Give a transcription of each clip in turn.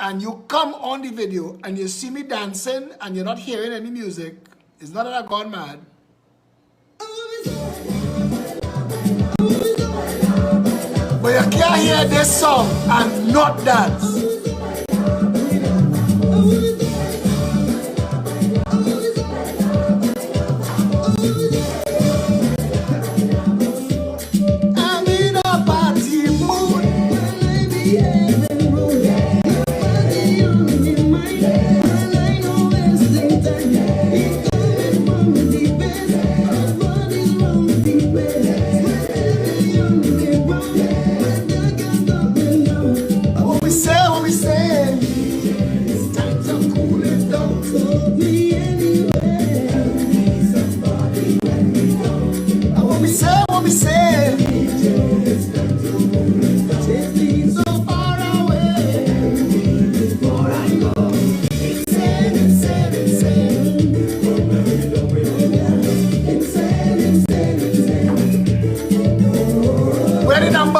and you come on the video and you see me dancing and you're not hearing any music, it's not that I've gone mad. But you can't hear this song and not dance.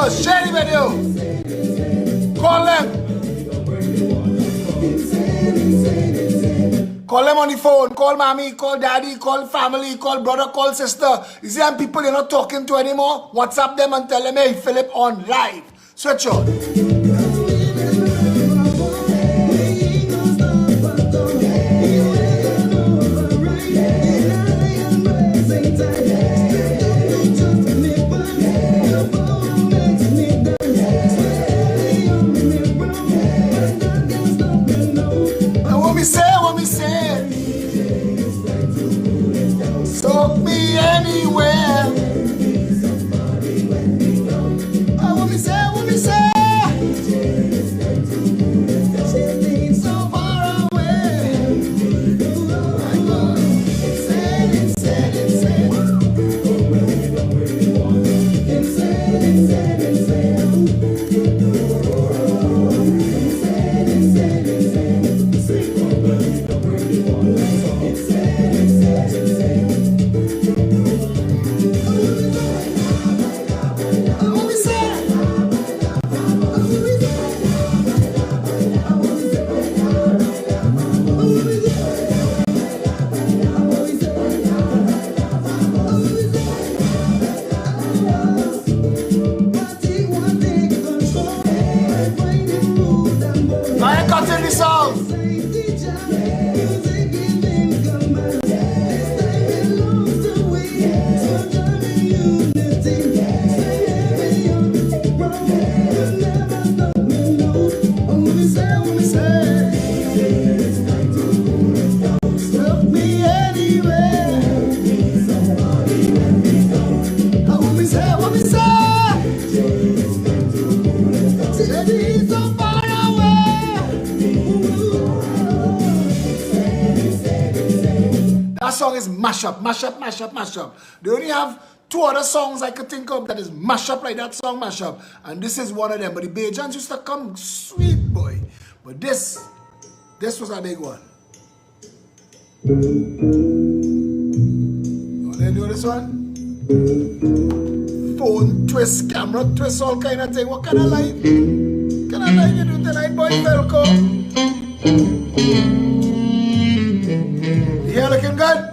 Share the video. Call them. Call them on the phone. Call mommy, call daddy, call family, call brother, call sister. You see them people you're not talking to anymore? WhatsApp them and tell them, hey, Phillip on live. Switch on. What me say? Soak me anywhere. What me say? She's so far away. Song is mash up. They only have 2 other songs I could think of that is mash up like that song mash up, and this is one of them. But the Bajans used to come sweet boy, but this was a big one. You wanna do this one? Phone twist, camera twist, all kind of thing. What kind of life? You do tonight, boy? Felco. Yeah, looking good.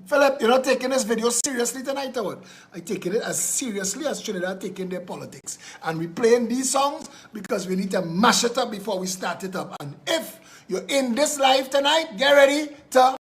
Phillip, you're not taking this video seriously tonight, or what? I'm taking it as seriously as Trinidad taking their politics. And we're playing these songs because we need to mash it up before we start it up. And if you're in this live tonight, get ready to...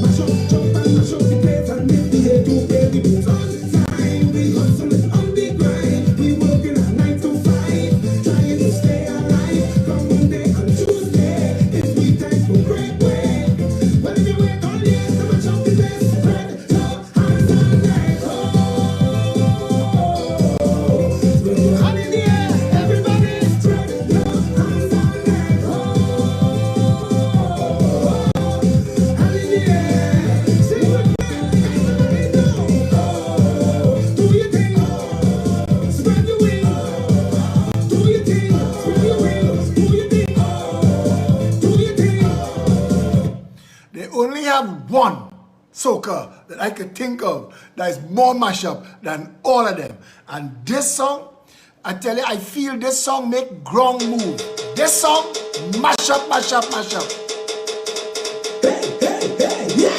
Mash up the place. soca that I could think of that is more mashup than all of them. And this song, I tell you, I feel this song make ground move. This song, mashup, mashup, mashup. Hey, hey, hey, yeah!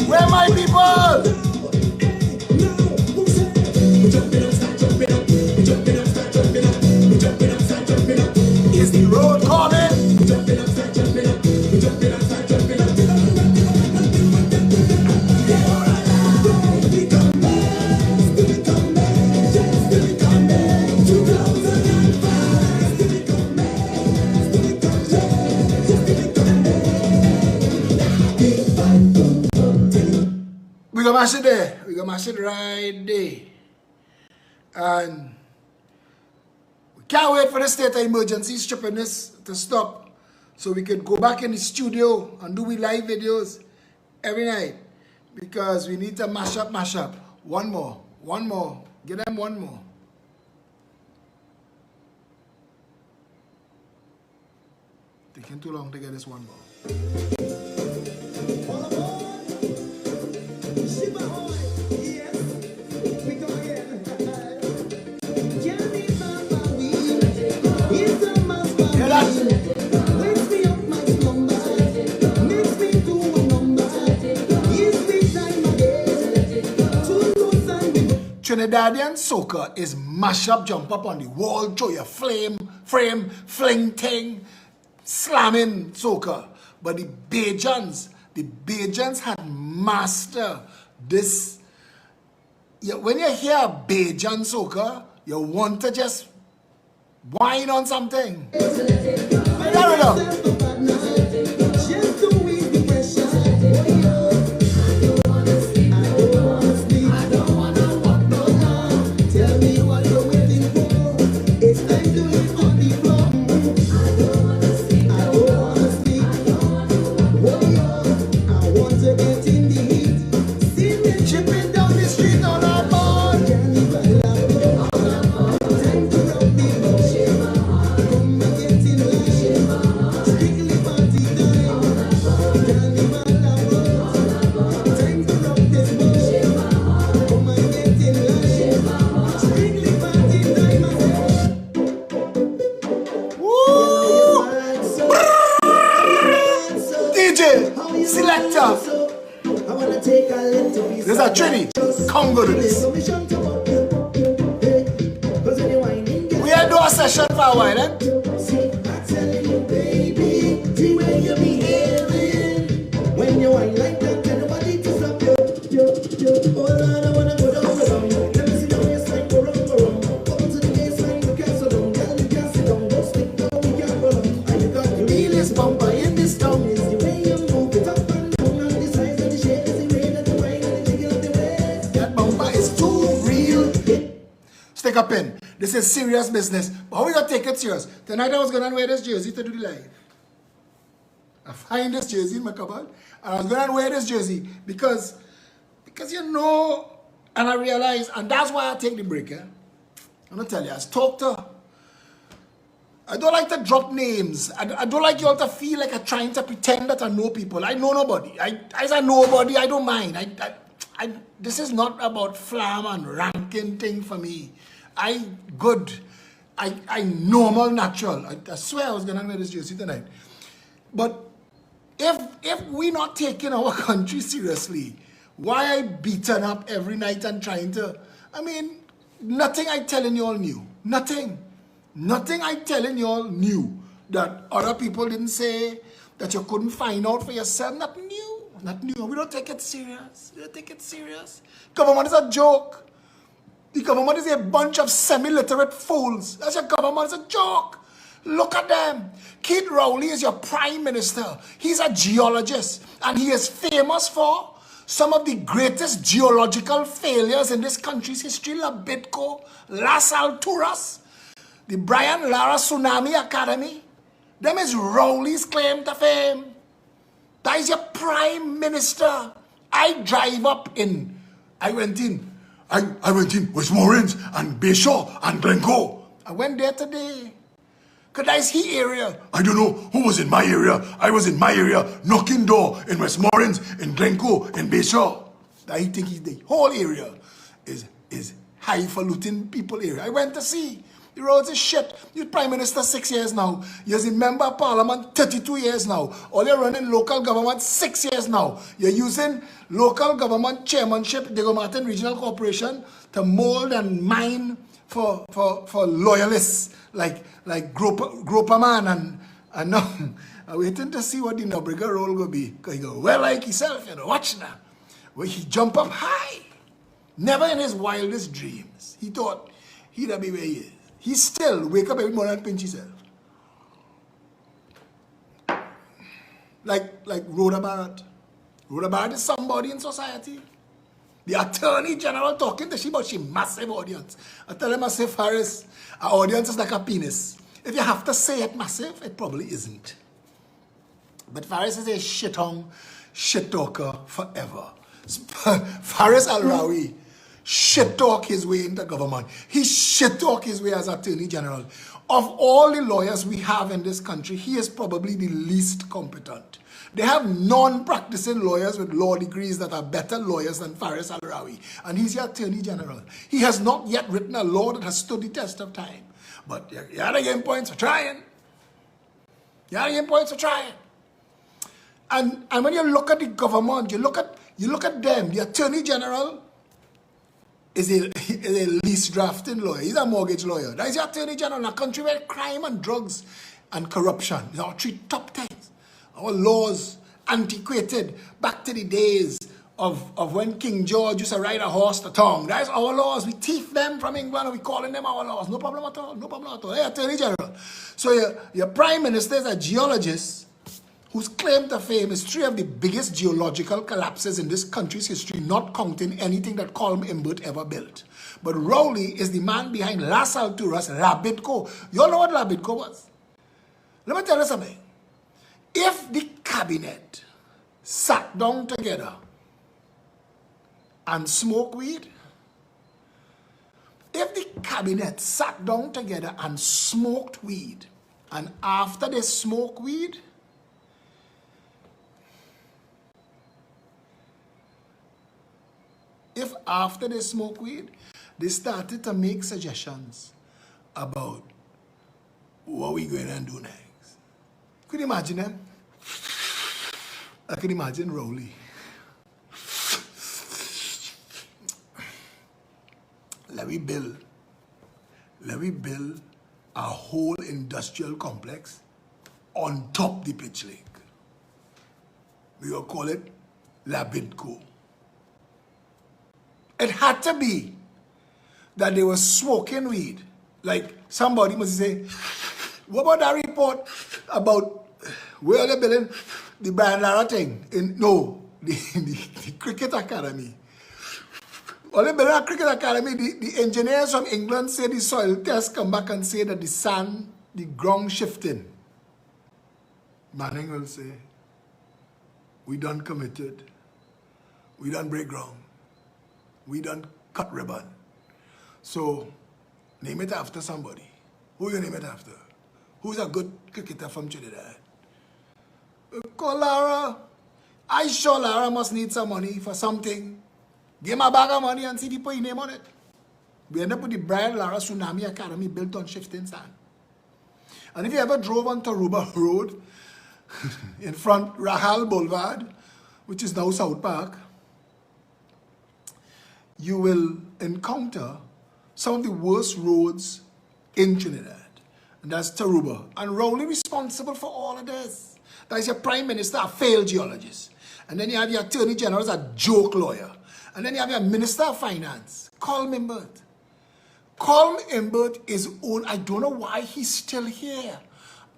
Where my people? Is the road calling? We gonna mash it there. We gonna mash it right there. And we can't wait for the state of emergency strippiness to stop so we can go back in the studio and do we live videos every night, because we need to mash up. One more. Get them one more. Taking too long to get this one more. Trinidadian soca is mash up, jump up on the wall, throw your frame, fling thing, slamming soca. But the Bajans had mastered this. When you hear Bajan soca, you want to just whine on something. There's a Trini, Congo to this. We had do a session for a while, eh? When you wine like that, nobody to stop you. Oh Lord, I wanna go down. Let me see down your side, go wrong. Come to the baseline, you can't sit down. Girl, you can't sit down, don't stick down, we can't go down. And you got the realest bumper in this town. Is the way you move it up and down, and the size and the shape is the way that the wine and the jiggle of the waist. That bumper is too real. Stick up in. This is serious business. But how we gonna take it serious? Tonight I was gonna wear this jersey to do the live. I find this jersey in my cupboard, and I was going to wear this jersey because you know, and I realized, and that's why I take the break. I'm going to tell you, I talked to, I don't like to drop names. I don't like you all to feel like I'm trying to pretend that I know people. I know nobody. As I know nobody, I don't mind. This is not about flam and ranking thing for me. I normal, natural. I swear I was going to wear this jersey tonight. But if we're not taking our country seriously, why I beaten up every night and trying to, I mean, nothing I telling you all new. Nothing I telling you all new that other people didn't say, that you couldn't find out for yourself. Not new. We don't take it serious. Government is a joke. The government is a bunch of semi-literate fools. That's your government. It's a joke. Look at them. Kid Rowley is your prime minister. He's a geologist, and he is famous for some of the greatest geological failures in this country's history. La Bitco, Las Alturas, the Brian Lara Tsunami Academy. Them is Rowley's claim to fame. That is your prime minister. I went in Westmoreland and Bayshore and Glencoe. I went there today. Because that's his area. I don't know who was in my area. I was in my area, knocking door in Westmoreland, in Glencoe, in Bayshore. That he think the whole area is highfalutin people area. I went to see. The roads is shit. You're Prime Minister 6 years now. You're a member of Parliament 32 years now. Or you're running local government 6 years now. You're using local government chairmanship, Diego Martin Regional Corporation, to mold and mine for loyalists like Groper Man and now I'm waiting to see what the Nobrega role will be. Because he go, well like himself, watch now. Where he jump up high. Never in his wildest dreams. He thought he'd be where he is. He still wake up every morning and pinch himself. Like Rhoda Barrett. Rhoda Barrett is somebody in society. The Attorney General talking to she about she massive audience. I tell him I say Faris, our audience is like a penis. If you have to say it massive, it probably isn't. But Faris is a shit-hung, shit-talker forever. Faris Al-Rawi shit-talk his way into government. He shit-talk his way as Attorney General. Of all the lawyers we have in this country, he is probably the least competent. They have non-practicing lawyers with law degrees that are better lawyers than Faris Al-Rawi. And he's the Attorney General. He has not yet written a law that has stood the test of time. But you had to give him points for trying. You had to give him points for trying. And when you look at the government, you look at them, the Attorney General is a lease drafting lawyer. He's a mortgage lawyer. That is the Attorney General in a country where crime and drugs and corruption is our three top things. Our laws antiquated back to the days of when King George used to ride a horse to town. That is our laws. We thief them from England and we calling them our laws. No problem at all. No problem at all. Hey, Attorney General. So your Prime Minister is a geologist whose claim to fame is three of the biggest geological collapses in this country's history, not counting anything that Colm Imbert ever built. But Rowley is the man behind Las Alturas, Labitco. You all know what Labitco was? Let me tell you something. If the cabinet sat down together and smoked weed, if the cabinet sat down together and smoked weed, and after they smoke weed, if after they smoke weed, they started to make suggestions about what we going to do next. Could you imagine them? I can imagine Rowley. Let me build a whole industrial complex on top the pitch lake. We will call it Labidco. It had to be that they were smoking weed. Like somebody must say, what about that report about where they're building the Brian Lara thing? The Cricket Academy. When they building a Cricket Academy, the engineers from England say the soil test come back and say that the sand, the ground shifting. Manning will say, we done committed. We done break ground. We done cut ribbon. So, name it after somebody. Who you name it after? Who's a good cricketer from Trinidad? Call Lara. I sure Lara must need some money for something. Give him a bag of money and see the put your name on it. We end up with the Brian Lara Tsunami Academy built on shifting sand. And if you ever drove on Taruba Road, in front Rahal Boulevard, which is now South Park, you will encounter some of the worst roads in Trinidad. And that's Taruba. And Rowley responsible for all of this. That is your Prime Minister, a failed geologist. And then you have your Attorney General as a joke lawyer. And then you have your Minister of Finance, Colm Imbert. Colm Imbert is own. I don't know why he's still here.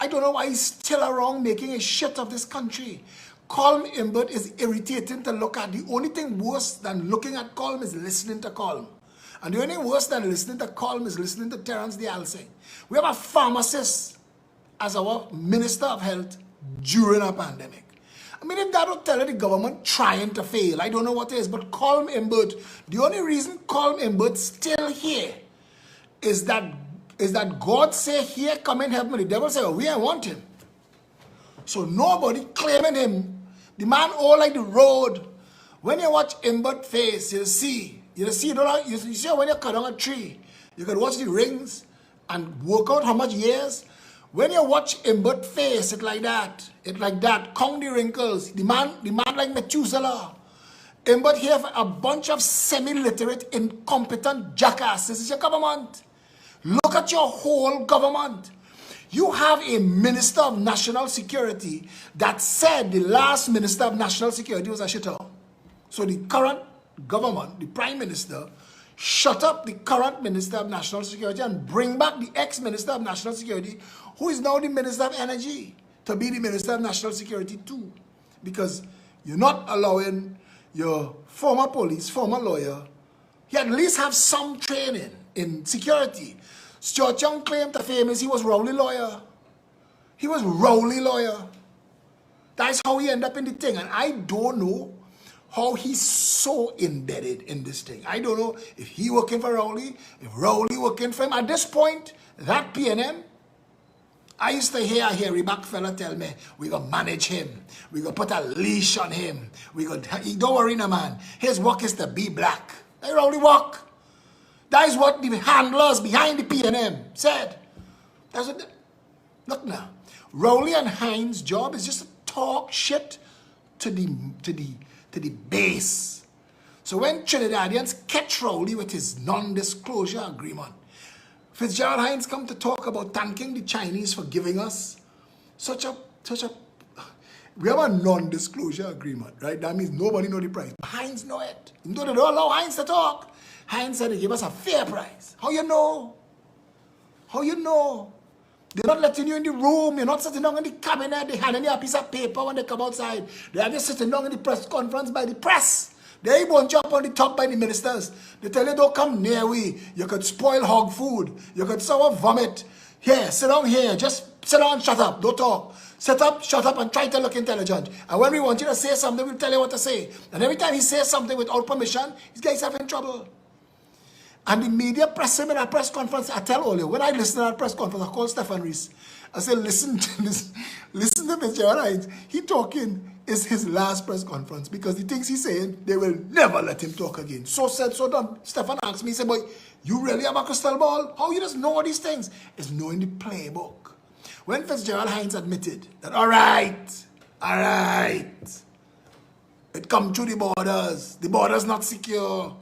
I don't know why he's still around making a shit of this country. Colm Imbert is irritating to look at. The only thing worse than looking at Colm is listening to Colm. And the only thing worse than listening to Colm is listening to Terence D'Alsing. We have a pharmacist as our Minister of Health during a pandemic. I mean, if that would tell you the government trying to fail, I don't know what it is. But Colm Imbert, the only reason Colm Imbert's still here is that is that God say, here, come and help me. The devil say, oh, we ain't want him. So nobody claiming him. The man all like the road. When you watch Imbert face, you see, you see when you cut down a tree, you can watch the rings and work out how much years. When you watch Imbert face, it like that, count the wrinkles. The man like Methuselah. Imbert here for a bunch of semi-literate, incompetent jackasses. This is your government. Look at your whole government. You have a Minister of National Security that said the last Minister of National Security was a shitter. So the current government, the Prime Minister, shut up the current Minister of National Security and bring back the ex-Minister of National Security, who is now the Minister of Energy, to be the Minister of National Security too. Because you're not allowing your former police, former lawyer, he at least have some training in security. Stuart Young claimed to fame is he was Rowley lawyer. He was Rowley lawyer. That's how he ended up in the thing. And I don't know how he's so embedded in this thing. I don't know if he working for Rowley, if Rowley working for him. At this point, that PNM, I used to hear a hairy back fella tell me, we gonna manage him. We gonna put a leash on him. Don't worry, no man. His work is to be black. They Rowley work. That is what the handlers behind the PNM said. That's what. Look now, Rowley and Hines' job is just to talk shit to the base. So when Trinidadians catch Rowley with his non-disclosure agreement, Fitzgerald Hines come to talk about thanking the Chinese for giving us we have a non-disclosure agreement, right? That means nobody know the price. But Hines know it. You know they don't allow Hines to talk. Hines said they give us a fair price. How you know? How you know? They're not letting you in the room. You're not sitting down in the cabinet. They handing you a piece of paper when they come outside. They are just sitting down in the press conference by the press. They won't jump on the top by the ministers. They tell you don't come near we. You could spoil hog food. You could sour vomit. Here, sit down here. Just sit down and shut up. Don't talk. Sit up, shut up, and try to look intelligent. And when we want you to say something, we'll tell you what to say. And every time he says something without permission, these guys have in trouble. And the media press him in a press conference. I tell all you, when I listen to that press conference, I call Stephen Rees. I say, listen to this. Listen to Mr. Hines. He talking is his last press conference because the things he's saying, they will never let him talk again. So said, so done. Stephen asked me, he said, boy, you really have a crystal ball? How you just know all these things? It's knowing the playbook. When Fitzgerald Hines admitted that, all right, it come through the border's not secure.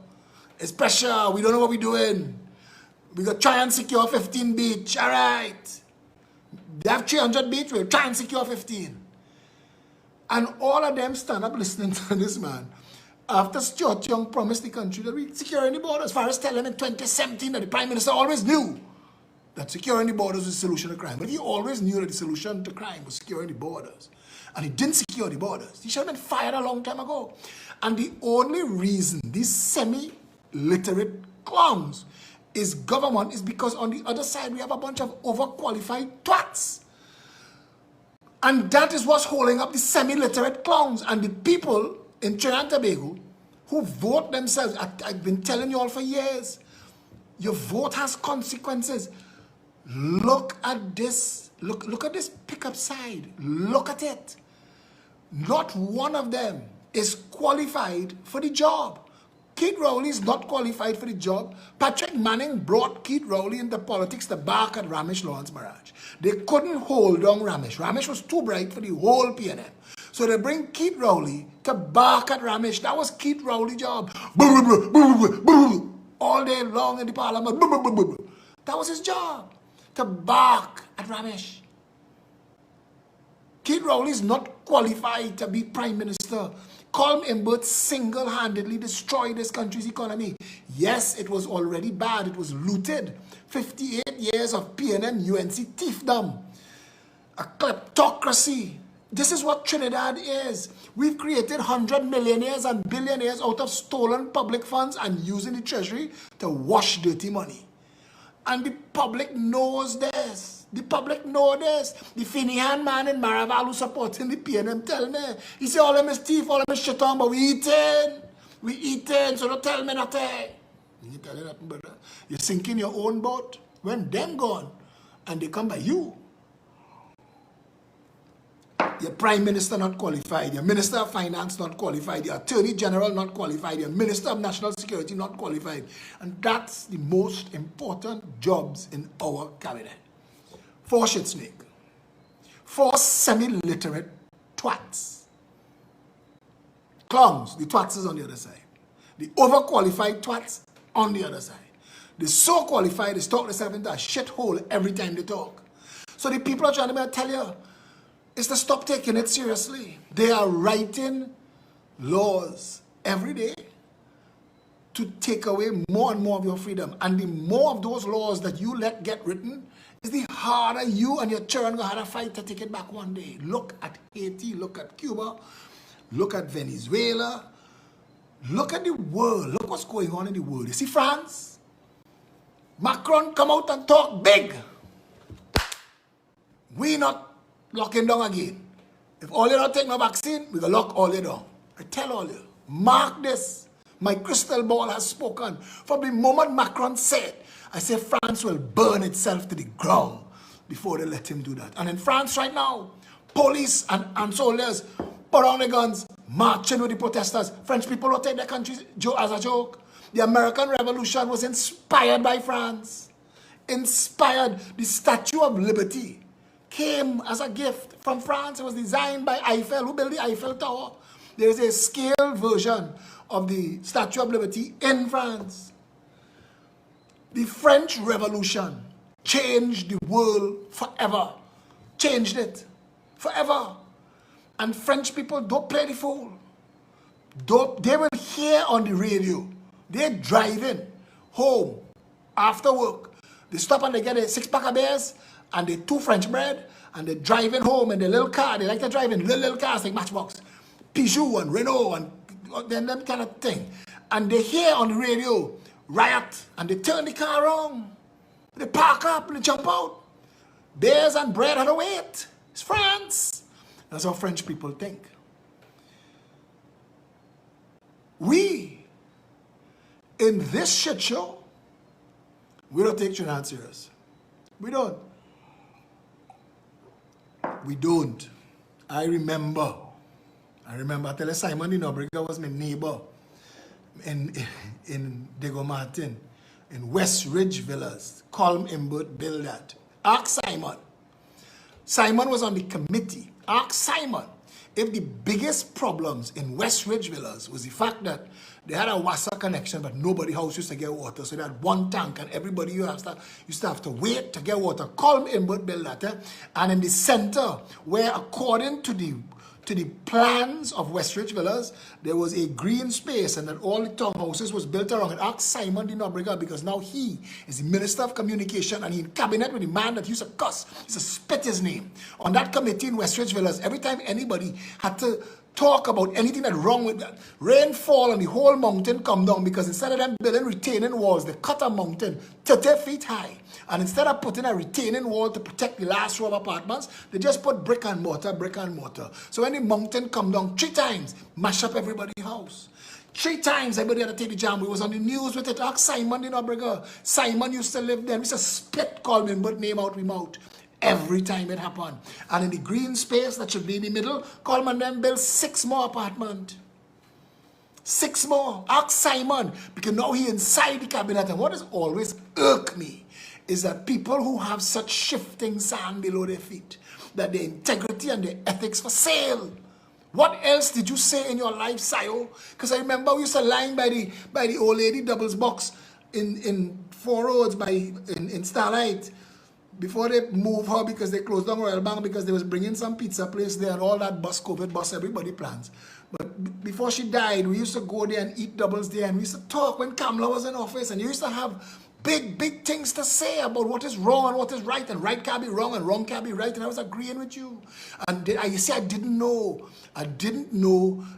It's pressure. We don't know what we're doing. We got try and secure 15 beach. All right. They have 300 beach. We'll try and secure 15. And all of them stand up listening to this man. After Stuart Young promised the country that we securing the borders, as far as telling him in 2017 that the Prime Minister always knew that securing the borders was the solution to crime. But he always knew that the solution to crime was securing the borders. And he didn't secure the borders. He should have been fired a long time ago. And the only reason these semi-literate clowns is government is because on the other side we have a bunch of overqualified twats. And that is what's holding up the semi-literate clowns. And the people in Trinidad and Tobago who vote themselves, I've been telling you all for years, your vote has consequences. Look at this. Look at this pickup side. Look at it. Not one of them is qualified for the job. Keith Rowley is not qualified for the job. Patrick Manning brought Keith Rowley into politics to bark at Ramesh Lawrence Maraj. They couldn't hold on Ramesh. Ramesh was too bright for the whole PNM. So they bring Keith Rowley to bark at Ramesh. That was Keith Rowley's job. All day long in the parliament. That was his job. To bark at Ramesh. Keith Rowley is not qualified to be Prime Minister. Colm Imbert single-handedly destroyed this country's economy. Yes, it was already bad. It was looted. 58 years of PNM UNC thiefdom. A kleptocracy. This is what Trinidad is. We've created 100 millionaires and billionaires out of stolen public funds and using the treasury to wash dirty money. And the public knows this. The public know this. The Finihan man in Maraval who supporting the PNM tell me. He say all them is thief, all them is shit on, but we eating. We eating, so don't tell me nothing. You tell you that, brother. You're sinking your own boat. When them gone, and they come by you, your prime minister not qualified, your minister of finance not qualified, your attorney general not qualified, your minister of national security not qualified. And that's the most important jobs in our cabinet. 4 shit snake. 4 semi-literate twats. Clowns, the twats is on the other side. The overqualified twats on the other side. The so qualified is talk themselves into a shithole every time they talk. So the people are trying to tell you, is to stop taking it seriously. They are writing laws every day to take away more and more of your freedom. And the more of those laws that you let get written, is the harder you and your children going to have to fight to take it back one day. Look at Haiti, look at Cuba, look at Venezuela, look at the world. Look what's going on in the world. You see France? Macron come out and talk big. We not locking down again. If all you don't take no vaccine, we will lock all you down. I tell all you, mark this. My crystal ball has spoken. From the moment Macron said, I say France will burn itself to the ground before they let him do that. And in France right now, police and soldiers put on the guns, marching with the protesters. French people don't take their country as a joke. The American Revolution was inspired by France. Inspired. The Statue of Liberty came as a gift from France. It was designed by Eiffel. Who built the Eiffel Tower? There is a scaled version of the Statue of Liberty in France. The French Revolution changed the world forever. Changed it forever. And French people don't play the fool. They will hear on the radio. They're driving home after work. They stop and they get a 6-pack of beers and they 2 French bread, and they're driving home in their little car. They like to drive in little cars like Matchbox, Peugeot and Renault and then that kind of thing. And they hear on the radio, riot, and they turn the car around. They park up and they jump out. Beers and bread had to wait. It's France. That's how French people think. We, in this shit show, we don't take Trinidad serious. We don't. We don't. I remember, I tell you, Simon Dinobriga was my neighbor in Diego Martin, in West Ridge Villas. Colm Imbert built that. Ask Simon. Simon was on the committee. Ask Simon if the biggest problems in West Ridge Villas was the fact that they had a water connection, but nobody house used to get water. So they had 1 tank, and everybody used to have to wait to get water. Colm Imbert built that. And in the center, where according to the plans of West Ridge Villas, there was a green space, and that all the townhouses was built around it. Ask Simon Dinobriga, because now he is the Minister of Communication, and he in cabinet with the man that used to cuss, used to spit his name. On that committee in West Ridge Villas, every time anybody had to talk about anything that's wrong with that, rainfall and the whole mountain come down, because instead of them building retaining walls, they cut a mountain 30 feet high. And instead of putting a retaining wall to protect the last row of apartments, they just put brick and mortar, brick and mortar. So when the mountain come down 3 times, mash up everybody's house. 3 times everybody had to take the jam. We was on the news with it. Ask Simon Dinobriga. Simon used to live there. We used to spit Colm Imbert name out we mouth every time it happened. And in the green space that should be in the middle, Coleman then built 6 more apartments. 6 more. Ask Simon, because now he inside the cabinet. And what has always irked me is that people who have such shifting sand below their feet, that their integrity and their ethics for sale. What else did you say in your life, Sayo? Because I remember we used to line by the old lady doubles box in 4 roads in Starlight, before they move her because they closed down Royal Bank because they was bringing some pizza place there and all that COVID bus, everybody plans. But before she died, we used to go there and eat doubles there, and we used to talk when Kamala was in office, and you used to have big things to say about what is wrong and what is right, and right can't be wrong and wrong can't be right, and I was agreeing with you. And you see, I didn't know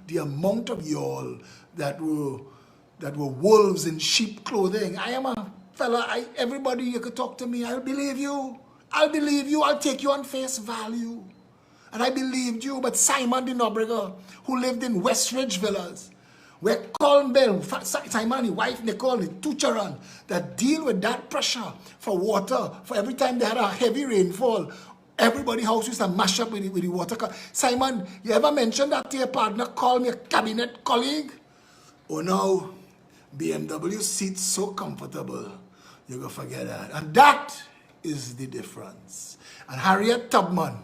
the amount of y'all that were wolves in sheep clothing. I am a fella, everybody, you could talk to me, I'll believe you. I'll take you on face value. And I believed you, but Simon Dinobriga, who lived in West Ridge Villas, Where Colm Simon, his wife Nicole, the two children that deal with that pressure for water, for every time they had a heavy rainfall, everybody house used to mash up with the water. Simon, you ever mentioned that to your partner, call me a cabinet colleague? Oh no, BMW seats so comfortable, you're going to forget that. And that is the difference. And Harriet Tubman,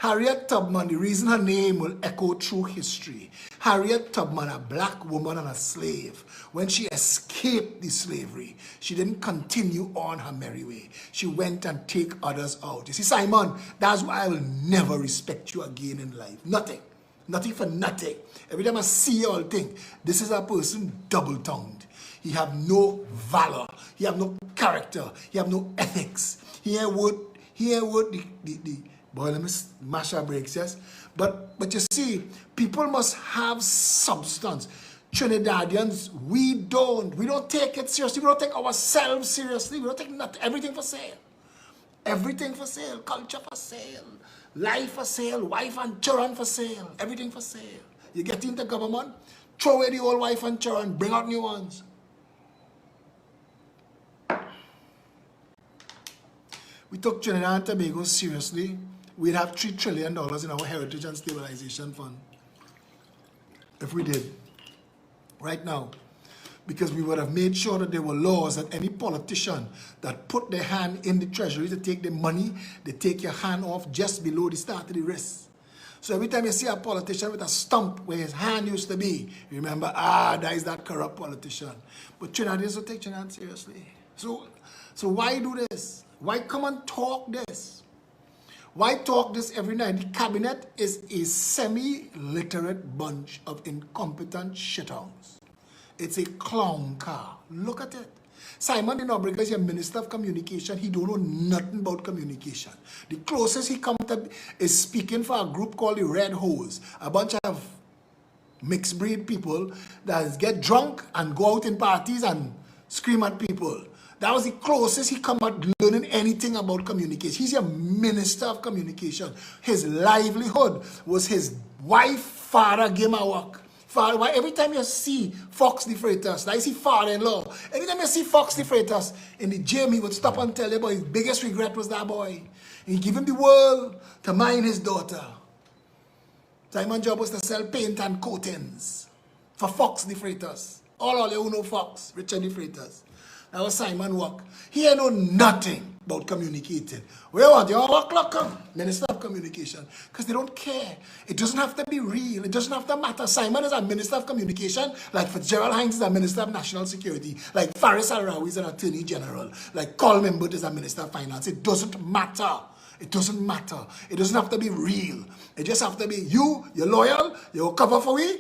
the reason her name will echo through history. Harriet Tubman, a black woman and a slave, when she escaped the slavery, she didn't continue on her merry way. She went and take others out. You see, Simon, that's why I will never respect you again in life. Nothing. Nothing for nothing. Every time I see you, I'll think, this is a person double-tongued. He have no valor. He have no character. He have no ethics. Here would the boy, let me mash our brakes, yes? But you see, people must have substance. Trinidadians, we don't take it seriously. We don't take ourselves seriously. We don't take everything for sale. Everything for sale. Culture for sale. Life for sale. Wife and children for sale. Everything for sale. You get into government, throw away the old wife and children, bring out new ones. We took Trinidad and Tobago seriously, we'd have $3 trillion in our Heritage and Stabilization Fund. If we did, right now. Because we would have made sure that there were laws that any politician that put their hand in the treasury to take the money, they take your hand off just below the start of the wrist. So every time you see a politician with a stump where his hand used to be, remember, that is that corrupt politician. But Trinidadians don't take Trinidad seriously. So why do this? Why come and talk this? Why talk this every night? The cabinet is a semi-literate bunch of incompetent shithounds. It's a clown car. Look at it. Simon de Nobrega is your Minister of Communication. He don't know nothing about communication. The closest he comes to is speaking for a group called the Red Hose. A bunch of mixed breed people that get drunk and go out in parties and scream at people. That was the closest he come at learning anything about communication. He's your Minister of Communication. His livelihood was his wife, father, give him a work. Father, every time you see Fox the Freitas, like you see father-in-law, every time you see Fox the Freitas in the gym, he would stop and tell you about his biggest regret was that boy. He give him the world to mind his daughter. Simon's job was to sell paint and coatings for Fox the Freitas. All you who know Fox, Richard the Freitas. That was Simon work. He ain't know nothing about communicating. Where what? You work like Minister of Communication. Because they don't care. It doesn't have to be real. It doesn't have to matter. Simon is a Minister of Communication, like Fitzgerald Hines is a Minister of National Security, like Faris Al-Rawi is an Attorney General, like Colm Imbut is a Minister of Finance. It doesn't matter. It doesn't matter. It doesn't have to be real. It just have to be you're loyal, you'll cover for we,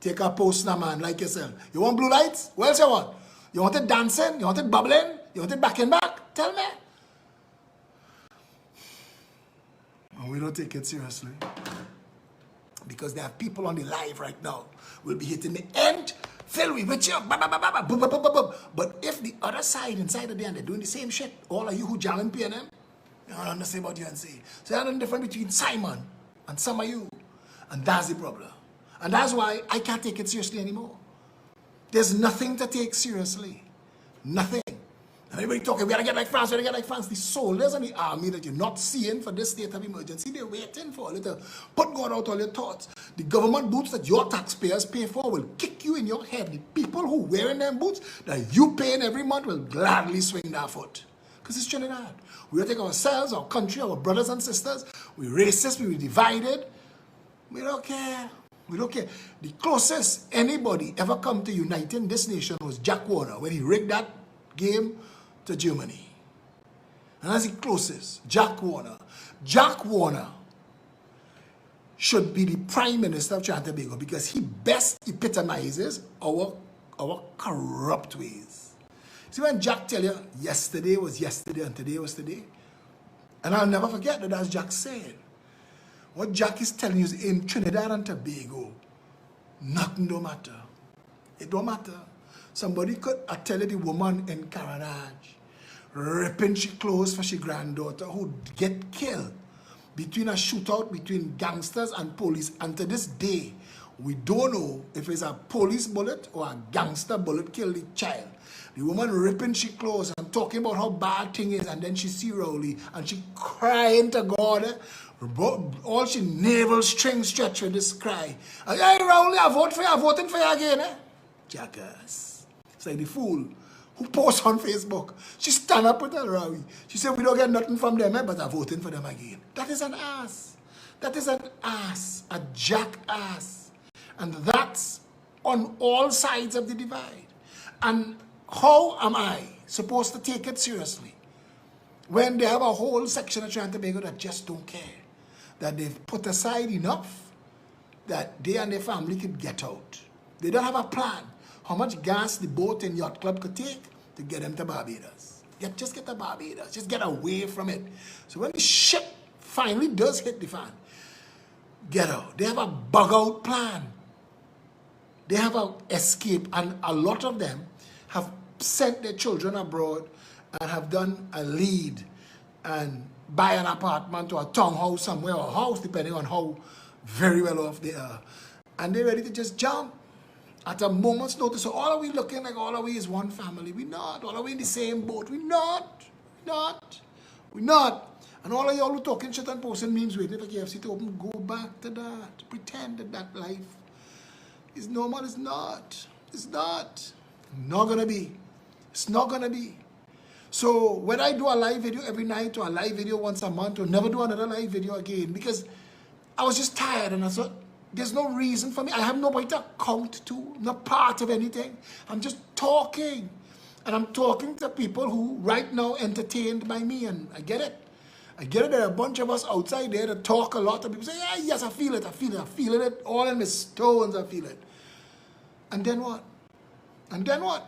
take a post now, man, like yourself. You want blue lights? What else you want? You want it dancing? You want it bubbling? You want it back and back? Tell me. And we don't take it seriously. Because there are people on the live right now will be hitting the end. Phil, we with you. But if the other side inside of there and they're doing the same shit, all of you who jamming PNM, you don't understand what you and say. So there's a difference between Simon and some of you. And that's the problem. And that's why I can't take it seriously anymore. There's nothing to take seriously. Nothing. And everybody talking, we gotta get like France, we gotta get like France. The soldiers and the army that you're not seeing for this state of emergency, they're waiting for a little. Put God out all your thoughts. The government boots that your taxpayers pay for will kick you in your head. The people who wearing them boots that you paying every month will gladly swing their foot. Because it's Trinidad. We don't take ourselves, our country, our brothers and sisters. We're racist, we're divided. We don't care. We don't care. The closest anybody ever come to uniting this nation was Jack Warner when he rigged that game to Germany. And that's the closest. Jack Warner. Jack Warner should be the Prime Minister of Trinidad and Tobago because he best epitomizes our corrupt ways. See, when Jack tell you yesterday was yesterday and today was today, and I'll never forget that that's Jack said. What Jack is telling you is in Trinidad and Tobago, nothing don't matter. It don't matter. Somebody could, I tell you the woman in Caranage, ripping she clothes for she granddaughter who get killed between a shootout between gangsters and police. And to this day, We don't know if it's a police bullet or a gangster bullet killed the child. The woman ripping she clothes and talking about how bad thing is, and then she see Rowley and she crying to God. All she navel string stretch with this cry. Hey Rowley, I'm voting for you again. Jackass. It's like the fool who posts on Facebook. She stand up with her Rowley. She said we don't get nothing from them, but I'm voting for them again. That is an ass. That is an ass. A jackass. And that's on all sides of the divide. And how am I supposed to take it seriously when they have a whole section of Trinidad and Tobago that just don't care? That they've put aside enough that they and their family could get out. They don't have a plan how much gas the boat and yacht club could take to get them to Barbados. Just get to Barbados. Just get away from it. So when the ship finally does hit the fan, get out. They have a bug out plan. They have an escape, and a lot of them have sent their children abroad and have done a lead and buy an apartment or a townhouse somewhere, or a house, depending on how very well off they are. And they're ready to just jump at a moment's notice. So all are we looking like all are we is one family? We're not. All are we in the same boat? We're not. We're not. And all of y'all who talking shit and posting memes waiting for KFC to open, go back to that. Pretend that that life is normal. It's not. It's not. Not gonna be. It's not gonna be. So when I do a live video every night or a live video once a month or never do another live video again, because I was just tired and I thought there's no reason for me. I have nobody to account to. I'm not part of anything. I'm just talking. And I'm talking to people who right now entertained by me, and I get it. I get it. There are a bunch of us outside there that talk a lot, and people say, yeah, yes, I feel it, I feel it, I'm feeling it. All in my stones, I feel it. And then what? And then what?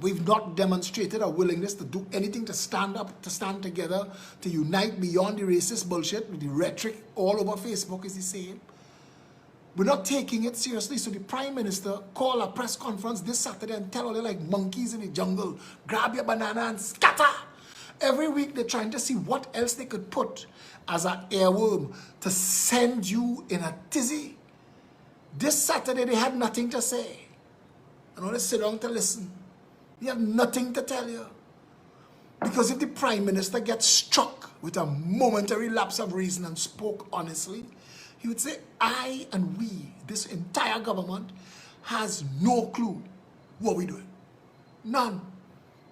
We've not demonstrated a willingness to do anything to stand up, to stand together, to unite beyond the racist bullshit. The rhetoric all over Facebook is the same. We're not taking it seriously. So the Prime Minister called a press conference this Saturday and tell all they like monkeys in the jungle, grab your banana and scatter. Every week they're trying to see what else they could put as an earworm to send you in a tizzy. This Saturday they had nothing to say. And only sit down to listen. They have nothing to tell you. Because if the Prime Minister gets struck with a momentary lapse of reason and spoke honestly, he would say, I and we, this entire government, has no clue what we're doing. None.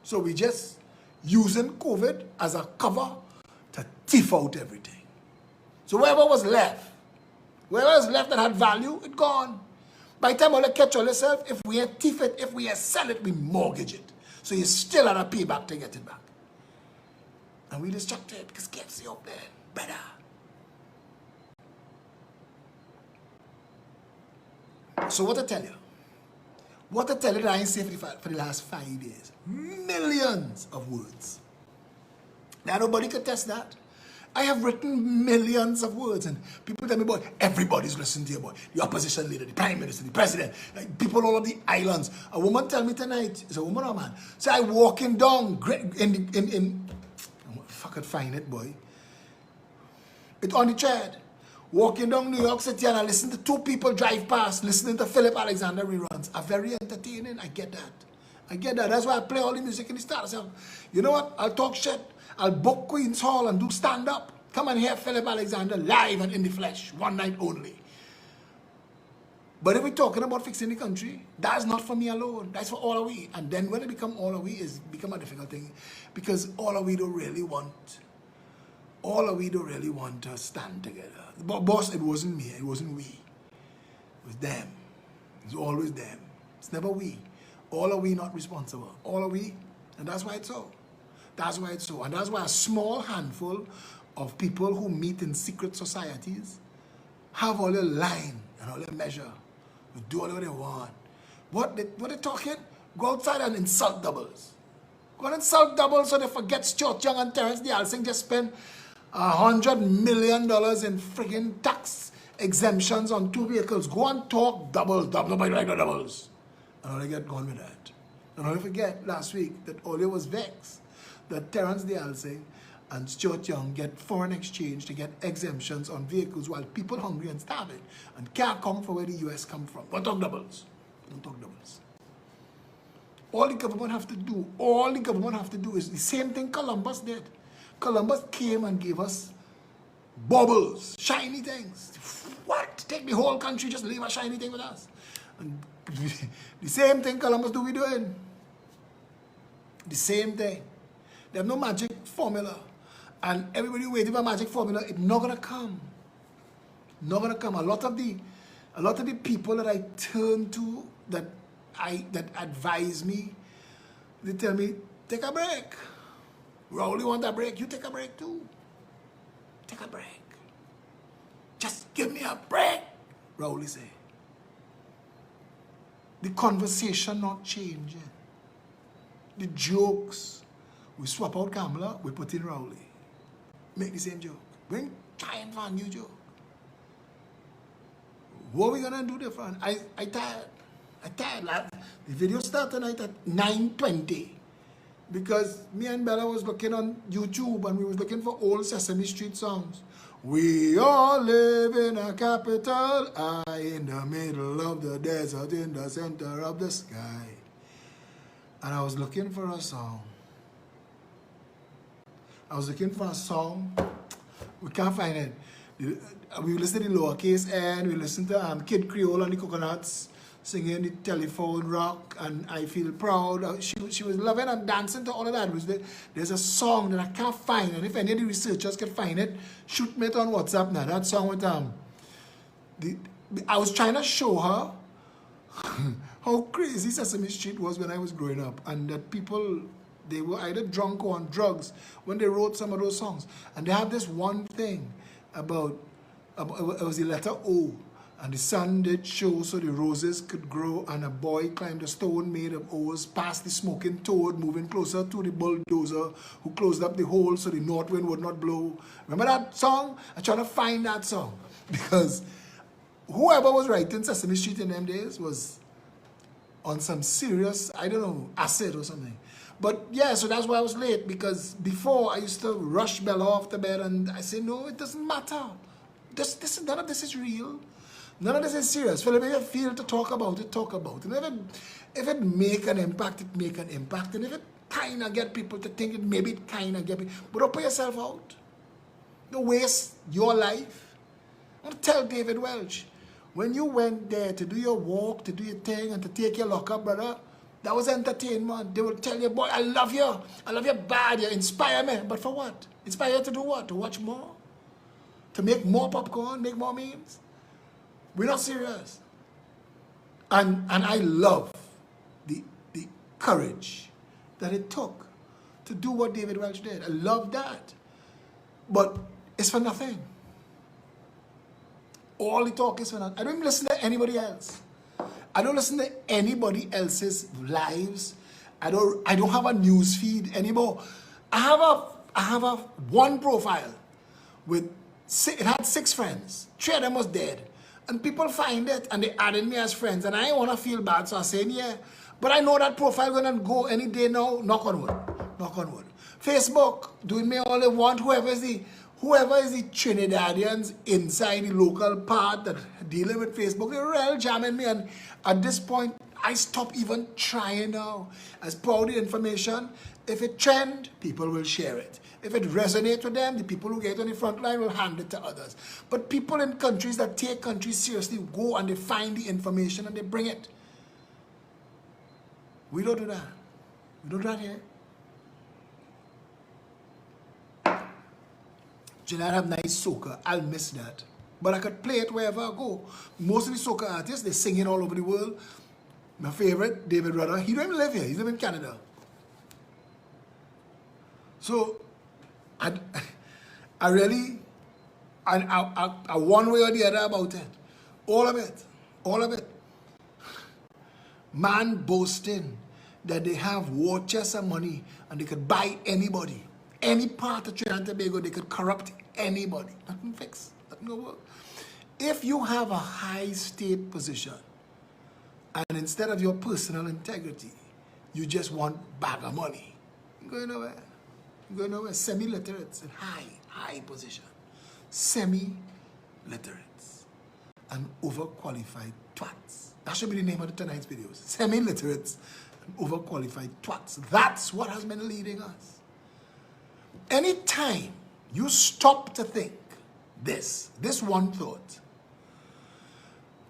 So we just using COVID as a cover to thief out everything. So whoever was left that had value, it gone. By the time all you catch all yourself, if we thief it, if we sell it, we mortgage it. So you still have to pay back to get it back. And we distracted because KFC up there, better. So what I tell you? What I tell you that I ain't said for the last 5 years. Millions of words. Now nobody could test that. I have written millions of words, and people tell me, boy, everybody's listening to you, boy. The opposition leader, the Prime Minister, the President, like people all over the islands. A woman tell me tonight, it's a woman or a man, say I walking down if I could find it, boy. It's on the thread. Walking down New York City and I listen to two people drive past, listening to Phillip Alexander reruns. Are very entertaining. I get that. I get that. That's why I play all the music in the start. So, you know what? I'll talk shit. I'll book Queen's Hall and do stand-up. Come and hear Phillip Alexander live and in the flesh. One night only. But if we're talking about fixing the country, that's not for me alone. That's for all of we. And then when it become all of we, it's become a difficult thing. Because all of we don't really want to stand together. But boss, it wasn't me. It wasn't we. It was them. It's always them. It's never we. All of we not responsible. All of we. And that's why it's so. That's why it's so. And that's why a small handful of people who meet in secret societies have all their line and all their measure. They do whatever they want. What they talking? Go outside and insult doubles. Go and insult doubles so they forget Stuart Young and Terrence D'Alsing just spent $100 million in friggin' tax exemptions on 2 vehicles. Go and talk doubles. Nobody like the doubles. And all they get gone with that. And don't forget last week that Ole was vexed that Terrence D'Alsing and Stuart Young get foreign exchange to get exemptions on vehicles while people hungry and starving and can't come from where the US come from. Don't talk doubles. Don't talk doubles. All the government have to do is the same thing Columbus did. Columbus came and gave us bubbles, shiny things. What? Take the whole country, just leave a shiny thing with us. And the same thing Columbus do we doing. The same thing. They have no magic formula. And everybody waiting for a magic formula, it's not gonna come. Not gonna come. A lot of the people that I turn to that advise me, they tell me, take a break. Rowley want a break, you take a break too. Take a break. Just give me a break, Rowley say. The conversation not changing. The jokes, we swap out Kamala, we put in Rowley. Make the same joke. Bring trying for a new joke. What are we gonna do different? I tired. Like, the video started tonight at 9:20 because me and Bella was looking on YouTube and we was looking for old Sesame Street songs. We all live in a capital I in the middle of the desert in the center of the sky. And I was looking for a song. We can't find it. We listen to the lowercase n, we listen to Kid Creole and the Coconuts singing the Telephone Rock and I Feel Proud. She was loving and dancing to all of that. There's a song that I can't find, and if any of the researchers can find it, shoot me it on WhatsApp now. That song with I was trying to show her how crazy Sesame Street was when I was growing up, and that people, they were either drunk or on drugs when they wrote some of those songs. And they have this one thing about it was the letter O, and the sun did show so the roses could grow, and a boy climbed a stone made of O's past the smoking toad, moving closer to the bulldozer who closed up the hole so the north wind would not blow. Remember that song? I'm trying to find that song because whoever was writing Sesame Street in them days was on some serious, I don't know, acid or something. But yeah, so that's why I was late, because before I used to rush Bella off to bed and I say, no, it doesn't matter. None of this is real. None of this is serious. Phillip, if you feel to talk about it, talk about it. If it make an impact, it make an impact. And if it kind of get people to think it, maybe it kind of get people. But don't put yourself out. Don't waste your life. I want to tell David Welch, when you went there to do your walk, to do your thing, and to take your lockup, brother, that was entertainment. They will tell you, boy, I love you. I love you bad. You inspire me. But for what? Inspire you to do what? To watch more? To make more popcorn? Make more memes? We're not serious. And I love the courage that it took to do what David Welch did. I love that. But it's for nothing. All the talk is for nothing. I don't even listen to anybody else. I don't listen to anybody else's lives. I don't have a news feed anymore. I have a one profile with it had 6 friends. 3 of them was dead. And people find it and they added me as friends. And I ain't want to feel bad, so I saying, yeah. But I know that profile gonna go any day now. Knock on wood. Knock on wood. Facebook, doing me all they want. Whoever is the Trinidadians inside the local part that dealing with Facebook, they're real jamming me. And at this point, I stop even trying now. As per all the information, if it trend, people will share it. If it resonates with them, the people who get on the front line will hand it to others. But people in countries that take countries seriously go and they find the information and they bring it. We don't do that. We don't do that here. Trinidad have nice soca. I'll miss that. But I could play it wherever I go. Most of the soca artists, they're singing all over the world. My favorite, David Rudder, he don't even live here. He lives in Canada. So, I really, I one way or the other about it. All of it. All of it. Man boasting that they have war chests of money and they could buy anybody. Any part of Trinidad and Tobago, they could corrupt anybody. Nothing fix. Nothing go work. If you have a high state position and instead of your personal integrity, you just want bag of money, you going nowhere. You know, we're semi-literates in high position. Semi-literates and overqualified twats. That should be the name of tonight's videos. Semi-literates and overqualified twats. That's what has been leading us. Anytime you stop to think this one thought,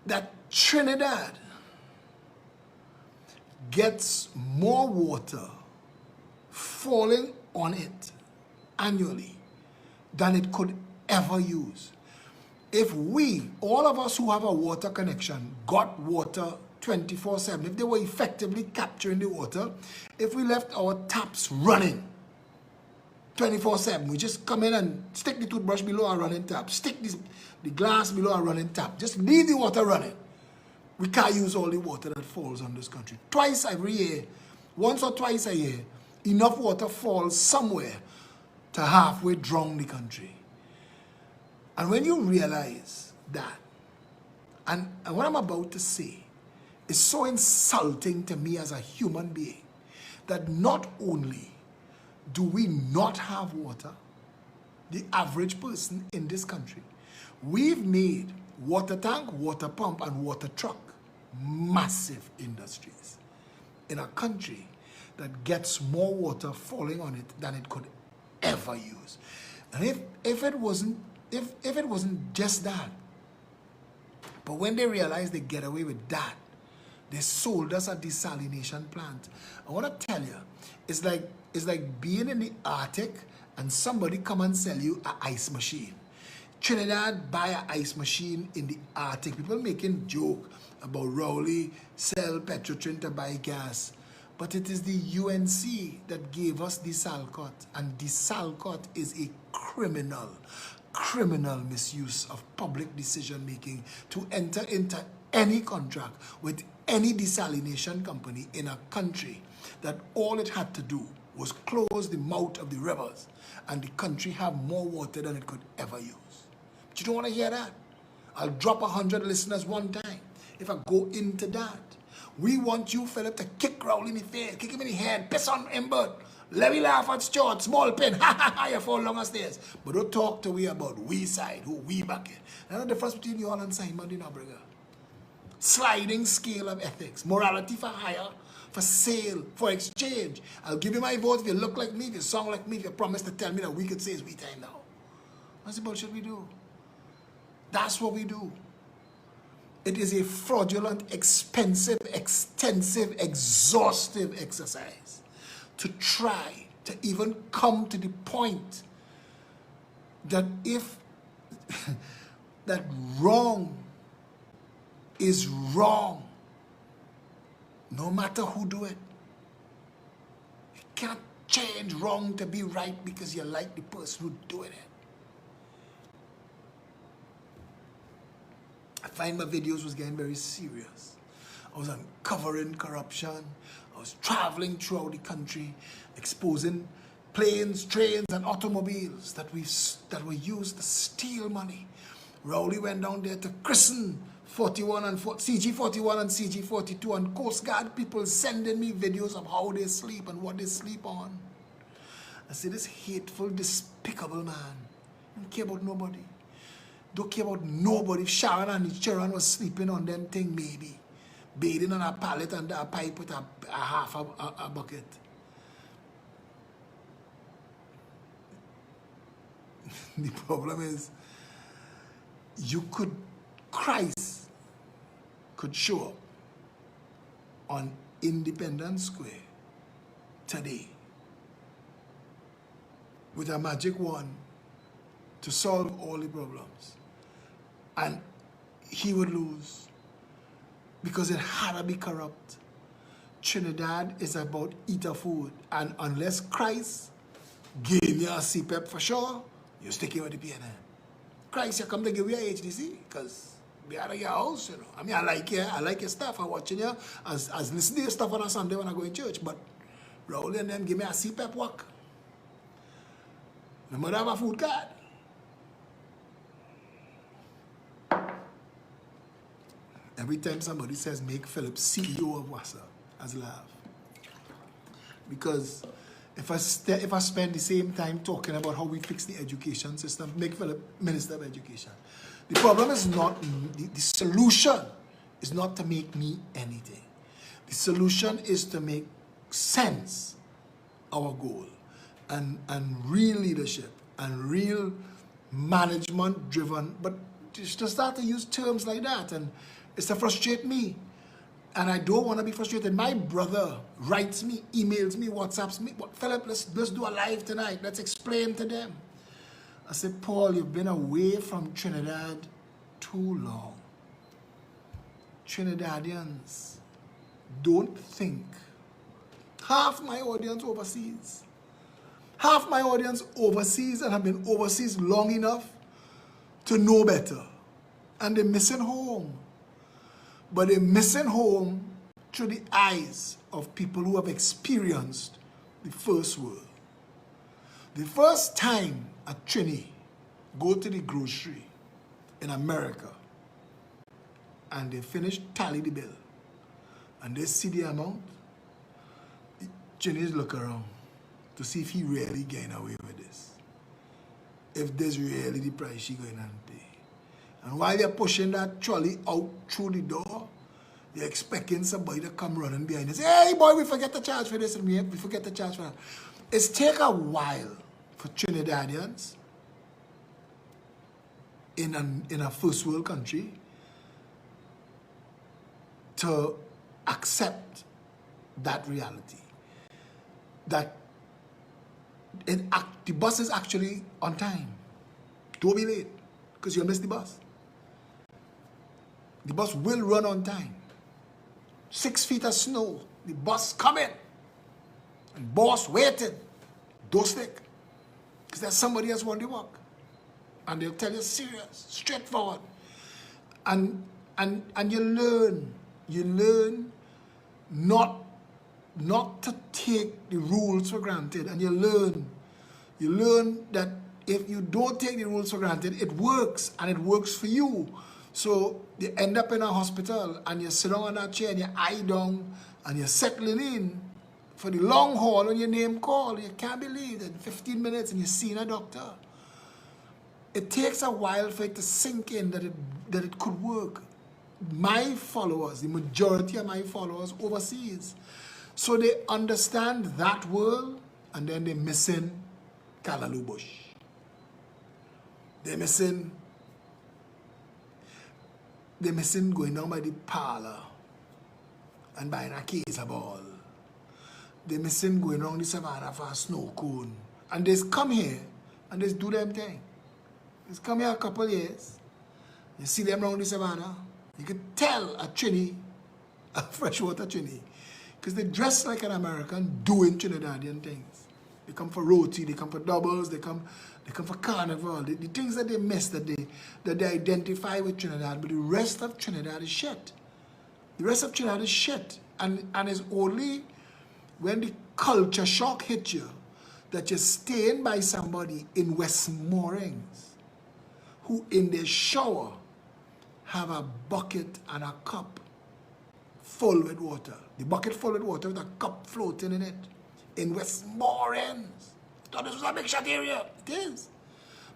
that Trinidad gets more water falling on it annually than it could ever use. If we, all of us who have a water connection, got water 24/7, if they were effectively capturing the water, if we left our taps running 24/7, we just come in and stick the toothbrush below our running tap, stick the glass below our running tap, just leave the water running. We can't use all the water that falls on this country. Twice every year, once or twice a year, enough water falls somewhere to halfway drown the country. And when you realize that, and what I'm about to say is so insulting to me as a human being, that not only do we not have water, the average person in this country, we've made water tank, water pump, and water truck massive industries in a country that gets more water falling on it than it could ever use. And if it wasn't just that, but when they realized they get away with that, they sold us a desalination plant. I want to tell you, it's like being in the Arctic and somebody come and sell you an ice machine. Trinidad buy an ice machine in the Arctic. People making joke about Rowley sell Petrotrin to buy gas. But it is the UNC that gave us Desalcott. And Desalcott is a criminal misuse of public decision making to enter into any contract with any desalination company in a country that all it had to do was close the mouth of the rivers and the country have more water than it could ever use. But you don't want to hear that. I'll drop 100 listeners one time if I go into that. We want you, Phillip, to kick Rowley in the face, kick him in the head, piss on him, but let me laugh at Stuart, small pin, ha ha ha, you fall longer stairs. But don't talk to we about we side, who we back in. There's no difference between you all and Simon, you know, brother. Sliding scale of ethics, morality for hire, for sale, for exchange. I'll give you my vote if you look like me, if you sound like me, if you promise to tell me that we could say it's we time now. That's the bullshit we do. That's what we do. It is a fraudulent, expensive, extensive, exhaustive exercise to try to even come to the point that if that wrong is wrong, no matter who do it. You can't change wrong to be right because you like the person who's doing it. I find my videos was getting very serious. I was uncovering corruption. I was traveling throughout the country, exposing planes, trains, and automobiles that were used to steal money. Rowley went down there to christen CG41 and CG42, and Coast Guard people sending me videos of how they sleep and what they sleep on. I say, this hateful, despicable man don't care about nobody. Don't care about nobody. If Sharon and the children was sleeping on them thing, maybe. Bathing on a pallet under a pipe with a half a bucket. The problem is, Christ could show up on Independence Square today with a magic wand to solve all the problems. And he would lose because it had to be corrupt. Trinidad is about eater food, and unless Christ gave you a CPEP for sure, you're sticking with the PNM. Christ, you come to give you a HDC because we are at your house, you know. I mean, I like your stuff. I'm watching you as listen to your stuff on a Sunday when I go in church, but Rowley and them give me a CPEP work. My mother have a food card. Every time somebody says make Phillip CEO of WhatsApp, I laugh. Because if I spend the same time talking about how we fix the education system, make Phillip Minister of Education. The problem is not, the solution is not to make me anything. The solution is to make sense our goal and real leadership and real management driven, but just to start to use terms like that, and it's to frustrate me. And I don't want to be frustrated. My brother writes me, emails me, WhatsApps me, Phillip, let's do a live tonight. Let's explain to them. I said, Paul, you've been away from Trinidad too long. Trinidadians don't think. Half my audience overseas. Half my audience overseas and have been overseas long enough to know better. And they're missing home. But they're missing home through the eyes of people who have experienced the first world. The first time a Trini go to the grocery in America and they finish tally the bill and they see the amount, the Trinis look around to see if he really getting away with this. If this really the price she going to pay. And while they're pushing that trolley out through the door, they're expecting somebody to come running behind and say, hey boy, we forget to charge for this and we forget to charge for that. It's take a while for Trinidadians in a first world country to accept that reality. That the bus is actually on time. Don't be late because you'll miss the bus. The bus will run on time. 6 feet of snow, the bus coming. And boss waiting. Don't stick. Because there's somebody else want to work. And they'll tell you serious, straightforward. And you learn not to take the rules for granted. And you learn that if you don't take the rules for granted, it works and it works for you. So you end up in a hospital and you sit down on that chair and you eye down and you're settling in for the long haul on your name call. You can't believe that in 15 minutes and you're seeing a doctor. It takes a while for it to sink in that it could work. My followers, the majority of my followers overseas, so they understand that world and then they're missing Callaloo Bush. They're missing going down by the parlor and buying a case of ball. They're missing going around the savannah for a snow cone. And they come here and they do them thing. They come here a couple of years. You see them around the savannah. You could tell a Trini, a freshwater Trini, because they dress like an American doing Trinidadian things. They come for roti, they come for doubles, they come for carnival. The things that they miss, that they identify with Trinidad, but the rest of Trinidad is shit. The rest of Trinidad is shit. And it's only when the culture shock hits you that you're staying by somebody in Westmoreland who in their shower have a bucket and a cup full with water. The bucket full with water with a cup floating in it. In Westmoreland. I thought this was a big shot area. It is.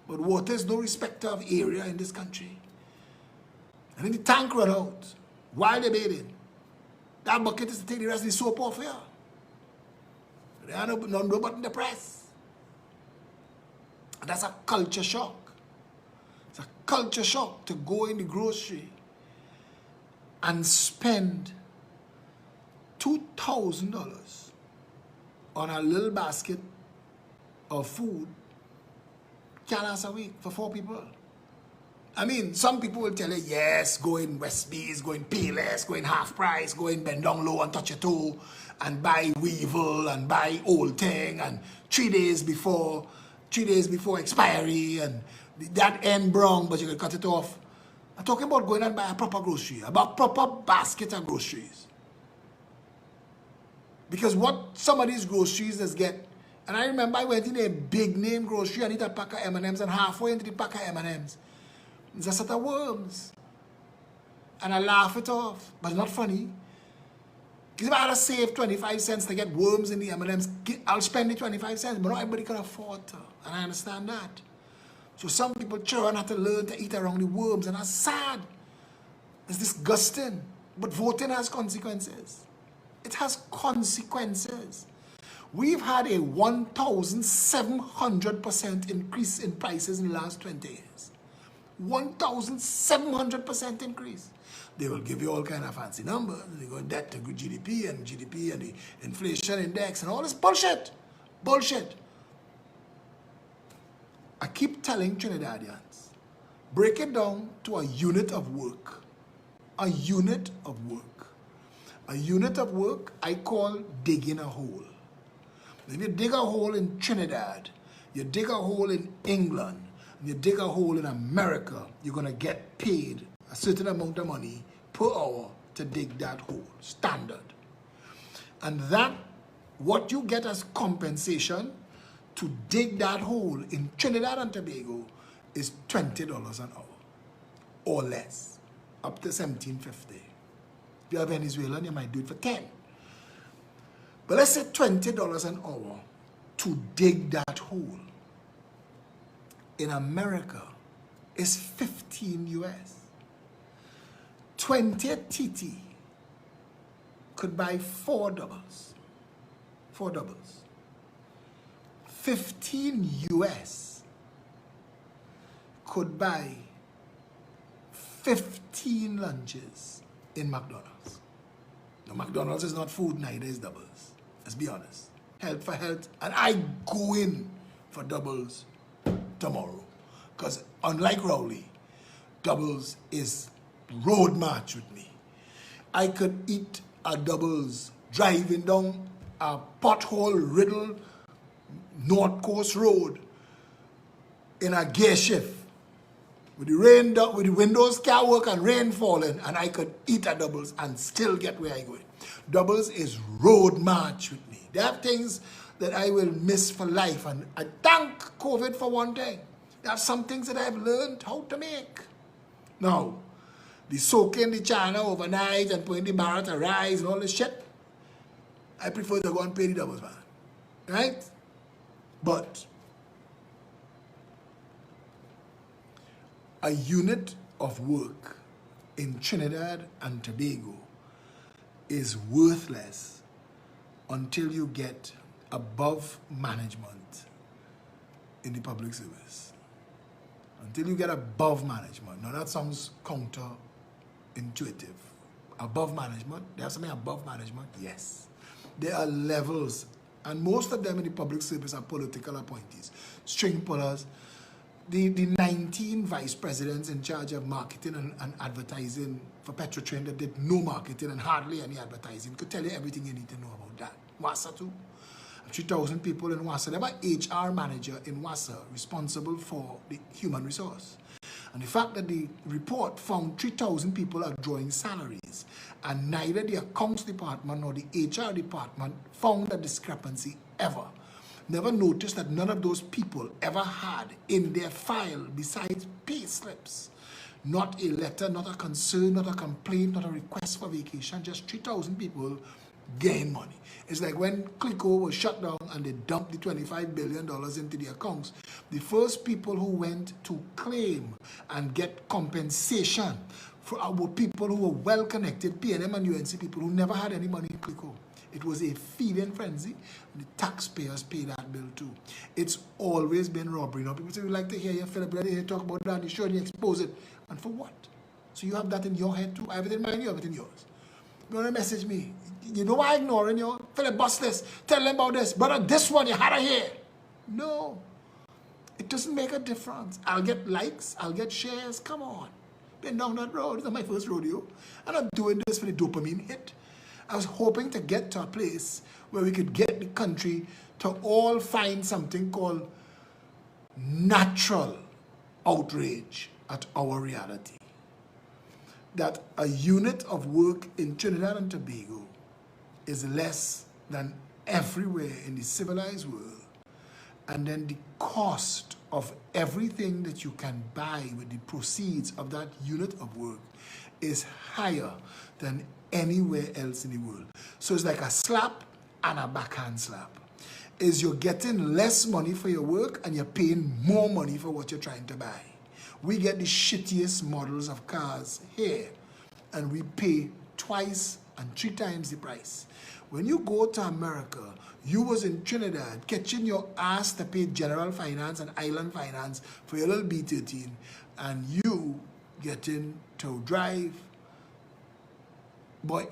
But water is no respecter of area in this country. And then the tank run out while they're bathing. That bucket is to take the rest of the soap off here. There are no button to press. And that's a culture shock. It's a culture shock to go in the grocery and spend $2,000 on a little basket of food can last a week for 4 people. I mean, some people will tell you, yes, go in Westbees, go in Payless, go in Half Price, go in Bend Down Low and Touch Your Toe and buy Weevil and buy Old Thing and 3 days before expiry and that end brown, but you can cut it off. I'm talking about going and buy a proper grocery, about proper basket of groceries. Because what some of these groceries just get, and I remember I went in a big name grocery, I need a pack of M&Ms, and halfway into the pack of M&Ms, there's a set of worms. And I laugh it off, but it's not funny. If I had to save 25 cents to get worms in the M&Ms, I'll spend the 25 cents, but not everybody can afford to, and I understand that. So some people children have to learn to eat around the worms, and that's sad. It's disgusting. But voting has consequences. It has consequences. We've had a 1,700% increase in prices in the last 20 years. 1,700% increase. They will give you all kind of fancy numbers. They go debt to GDP and the inflation index and all this bullshit. Bullshit. I keep telling Trinidadians, break it down to a unit of work. A unit of work. A unit of work I call digging a hole. If you dig a hole in Trinidad, you dig a hole in England, and you dig a hole in America, you're going to get paid a certain amount of money per hour to dig that hole, standard. And that, what you get as compensation to dig that hole in Trinidad and Tobago is $20 an hour or less, up to $17.50. If you're Venezuelan, you might do it for 10. But let's say $20 an hour to dig that hole. In America, is 15 US. 20 TT could buy 4 doubles. 4 doubles. 15 US could buy 15 lunches in McDonald's. Now, McDonald's is not food, neither is doubles. Let's be honest. Health for health. And I go in for doubles tomorrow. Because unlike Rowley, doubles is road march with me. I could eat a doubles driving down a pothole-riddled North Coast Road in a gear shift with the rain with the windows can't work and rain falling, and I could eat a doubles and still get where I go. Doubles is road march with me. There are things that I will miss for life, and I thank COVID for one thing. There are some things that I've learned how to make. Now, the soaking the china overnight and putting the bar to rise and all this shit, I prefer to go and pay the doubles, man. Right? But a unit of work in Trinidad and Tobago is worthless until you get above management in the public service. Until you get above management. Now that sounds counterintuitive. Above management? There's something above management? Yes. There are levels, and most of them in the public service are political appointees. String pullers. The 19 vice presidents in charge of marketing and advertising for Petrotrin that did no marketing and hardly any advertising could tell you everything you need to know about that. WASA too. 3,000 people in WASA. They have an HR manager in WASA responsible for the human resource. And the fact that the report found 3,000 people are drawing salaries, and neither the accounts department nor the HR department found a discrepancy ever. Never noticed that none of those people ever had in their file, besides pay slips, not a letter, not a concern, not a complaint, not a request for vacation, just 3,000 people gain money. It's like when Clico was shut down and they dumped the $25 billion into the accounts. The first people who went to claim and get compensation were people who were well-connected, PNM and UNC people who never had any money in Clico. It was a feeding frenzy. The taxpayers pay that bill too. It's always been robbery. Now people say, we like to hear you, Phillip, let you talk about that, you should expose it. And for what? So you have that in your head too. I have it in mine, you have it in yours. You want to message me? You know why I'm ignoring you? Phillip, bust this. Tell them about this. Brother, this one you had to hear. No. It doesn't make a difference. I'll get likes. I'll get shares. Come on. Been down that road. It's not my first rodeo. I'm not doing this for the dopamine hit. I was hoping to get to a place where we could get the country to all find something called natural outrage at our reality. That a unit of work in Trinidad and Tobago is less than everywhere in the civilized world. And then the cost of everything that you can buy with the proceeds of that unit of work is higher than anywhere else in the world. So it's like a slap and a backhand slap. Is you're getting less money for your work and you're paying more money for what you're trying to buy. We get the shittiest models of cars here and we pay twice and 3 times the price. When you go to America, you was in Trinidad catching your ass to pay general finance and island finance for your little B13, and you getting to drive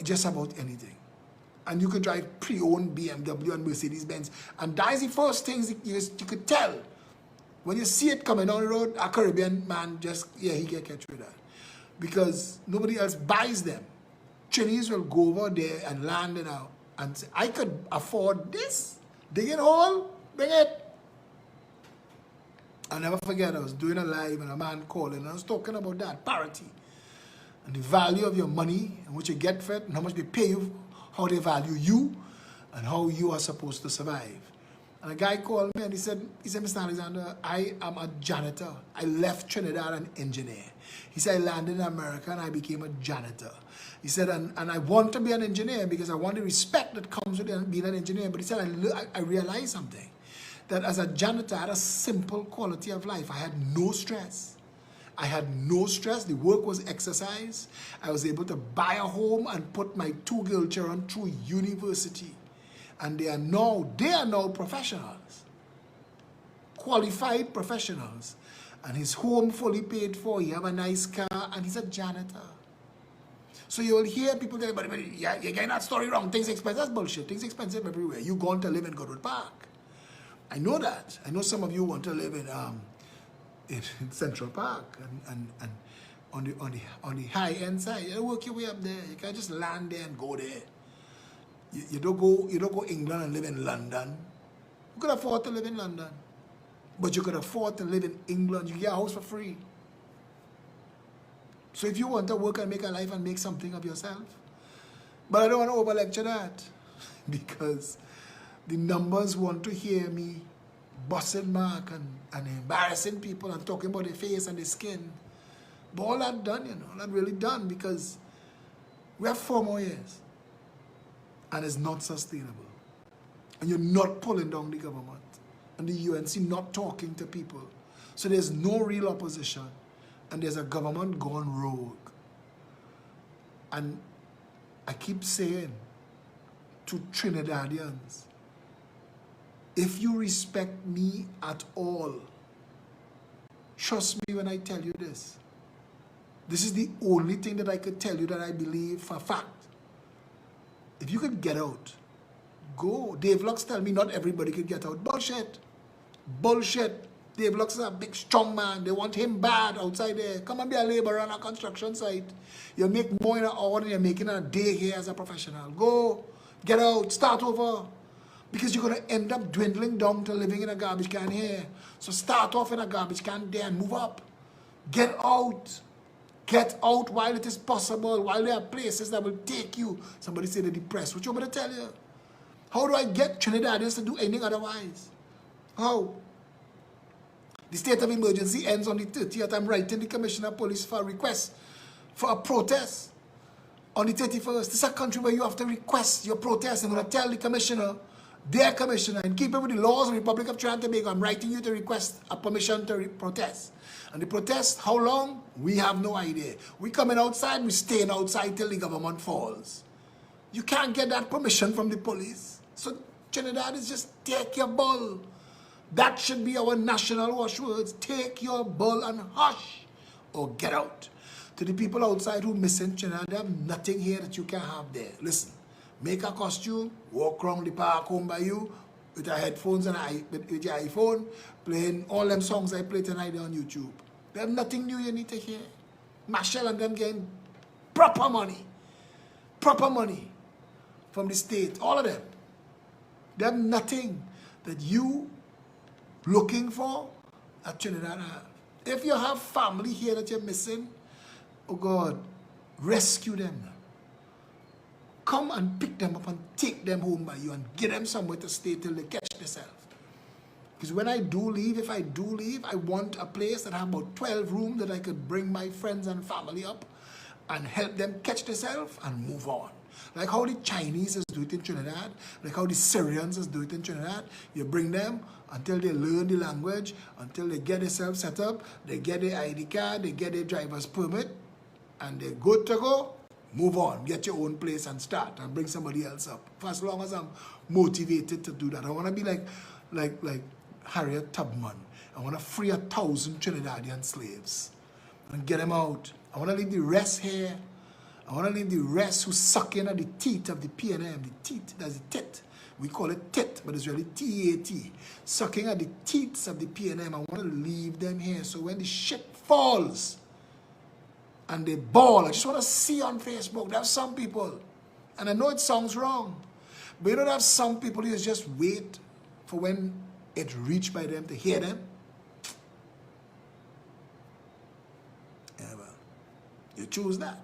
just about anything. And you could drive pre-owned BMW and Mercedes-Benz. And that is the first things you could tell. When you see it coming down the road, a Caribbean man he can catch with that. Because nobody else buys them. Chinese will go over there and land it out and say, I could afford this. Dig it hole, bring it. I'll never forget, I was doing a live and a man calling and I was talking about that, parity. And the value of your money and what you get for it and how much they pay you, how they value you and how you are supposed to survive. And a guy called me and he said, Mr. Alexander, I am a janitor. I left Trinidad an engineer. He said, I landed in America and I became a janitor. He said, and I want to be an engineer because I want the respect that comes with being an engineer. But he said, I realized something, that as a janitor, I had a simple quality of life. I had no stress. I had no stress. The work was exercise. I was able to buy a home and put my 2 girl children through university. And they are now professionals, qualified professionals. And his home fully paid for. He have a nice car and he's a janitor. So you will hear people tell you, but you're getting that story wrong. Things expensive. That's bullshit. Things expensive everywhere. You going to live in Goodwood Park. I know that. I know some of you want to live in Central Park and on the high end side. You work your way up there. You can't just land there and go there. You don't go England and live in London. You could afford to live in London. But you could afford to live in England. You get a house for free. So if you want to work and make a life and make something of yourself. But I don't want to over lecture that. Because the numbers want to hear me busting mark and embarrassing people and talking about their face and their skin. But all that done, all that really done, because we have 4 more years. And it's not sustainable. And you're not pulling down the government. And the UNC not talking to people. So there's no real opposition. And there's a government gone rogue. And I keep saying to Trinidadians, if you respect me at all, trust me when I tell you this. This is the only thing that I could tell you that I believe for a fact. If you could get out, go. Dave Lux tell me not everybody could get out. Bullshit. Bullshit. Dave Lux is a big strong man. They want him bad outside there. Come and be a laborer on a construction site. You'll make more in an hour than you're making in a day here as a professional. Go. Get out. Start over. Because you're going to end up dwindling down to living in a garbage can here. So start off in a garbage can there and move up. Get out. Get out while it is possible, while there are places that will take you. Somebody say they're depressed. What you want me to tell you? How do I get Trinidadians to do anything otherwise? How? The state of emergency ends on the 30th. I'm writing the Commissioner of Police for a request for a protest on the 31st. This is a country where you have to request your protest and going to tell the commissioner, their commissioner, and keep up with the laws of the Republic of Trinidad and Tobago. I'm writing you to request a permission to protest. And the protest, how long? We have no idea. We coming outside, we staying outside till the government falls. You can't get that permission from the police. So Trinidad is just take your bull. That should be our national watchwords. Take your bull and hush or get out. To the people outside who missing Trinidad, there's nothing here that you can have there. Listen, make a costume, walk around the park home by you with your headphones and with your iPhone, playing all them songs I play tonight on YouTube. There's nothing new you need to hear. Marshall and them getting proper money from the state, all of them. There's nothing that you looking for at Trinidad have. If you have family here that you're missing, oh God, rescue them now. Come and pick them up and take them home by you and get them somewhere to stay till they catch themselves. Because when I do leave, if I do leave, I want a place that have about 12 rooms that I could bring my friends and family up and help them catch themselves and move on. Like how the Chinese is doing it in Trinidad, like how the Syrians is doing it in Trinidad. You bring them until they learn the language, until they get themselves set up, they get their ID card, they get their driver's permit, and they're good to go. Move on, get your own place and start, and bring somebody else up. For as long as I'm motivated to do that, I want to be like Harriet Tubman. I want to free 1,000 Trinidadian slaves and get them out. I want to leave the rest here. I want to leave the rest who suck in at the teeth of the PNM. The teeth, that's the tit. We call it tit, but it's really T-A-T. Sucking at the teeth of the PNM. I want to leave them here. So when the shit falls and they bawl, I just want to see on Facebook, there's some people, and I know it sounds wrong, but you don't have some people who just wait for when it reach by them to hear them. Yeah, well, you choose that.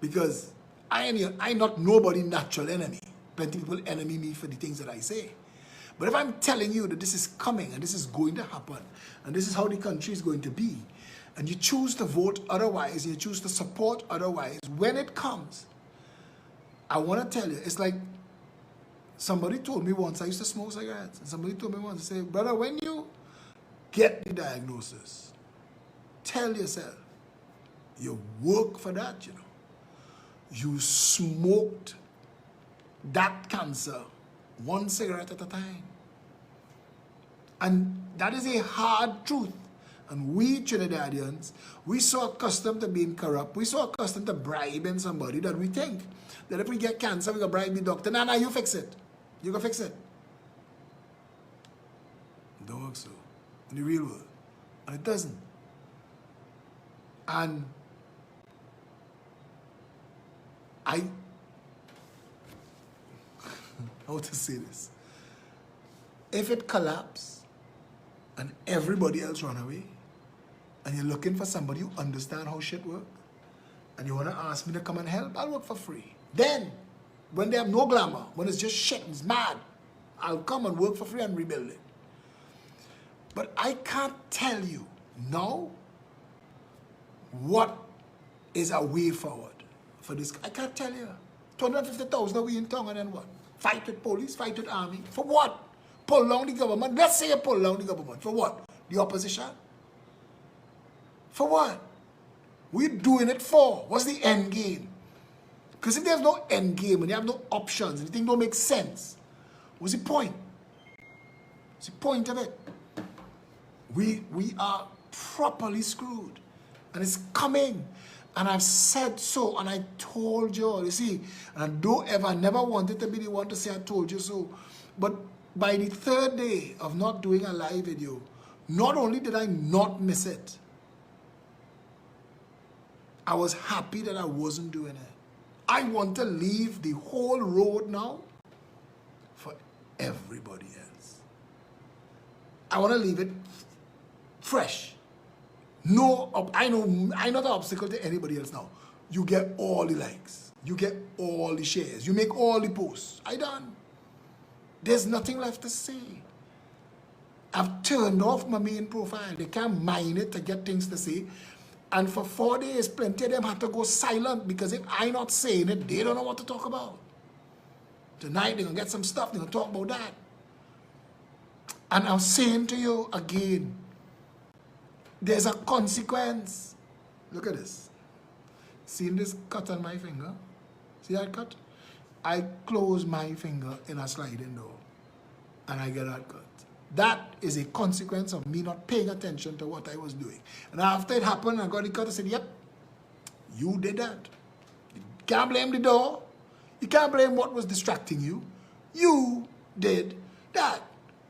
Because I not nobody natural enemy. Plenty of people enemy me for the things that I say. But if I'm telling you that this is coming and this is going to happen and this is how the country is going to be, and you choose to vote otherwise, you choose to support otherwise, when it comes, I want to tell you, it's like somebody told me once, I used to smoke cigarettes, and somebody told me once, say, brother, when you get the diagnosis, tell yourself, you work for that, you know. You smoked that cancer one cigarette at a time. And that is a hard truth. And we Trinidadians, we so accustomed to being corrupt, we so accustomed to bribing somebody that we think that if we get cancer, we can bribe the doctor. Nah, you fix it. You can fix it. It don't work so in the real world. And it doesn't. And how to say this? If it collapses and everybody else run away, and you're looking for somebody who understands how shit works, and you want to ask me to come and help, I'll work for free. Then, when they have no glamour, when it's just shit, it's mad, I'll come and work for free and rebuild it. But I can't tell you now what is a way forward for this. I can't tell you. 250,000 are we in town, and then what? Fight with police, fight with army. For what? Pull down the government. Let's say you pull down the government. For what? The opposition? For what? We're doing it for. What's the end game? Because if there's no end game and you have no options and the thing don't make sense, what's the point? What's the point of it? We are properly screwed. And it's coming. And I've said so, and I told you all. You see, and I don't ever, never wanted to be the one to say I told you so. But by the third day of not doing a live video, not only did I not miss it, I was happy that I wasn't doing it. I want to leave the whole road now for everybody else. I want to leave it fresh. No, I'm not an obstacle to anybody else now. You get all the likes. You get all the shares. You make all the posts. I done. There's nothing left to say. I've turned off my main profile. They can't mine it to get things to say. And for 4 days, plenty of them had to go silent because if I'm not saying it, they don't know what to talk about. Tonight, they're going to get some stuff. They're going to talk about that. And I'm saying to you again, there's a consequence. Look at this. See this cut on my finger? See that cut? I close my finger in a sliding door and I get that cut. That is a consequence of me not paying attention to what I was doing. And after it happened, I got the cut, I said, yep, you did that. You can't blame the door. You can't blame what was distracting you. You did that.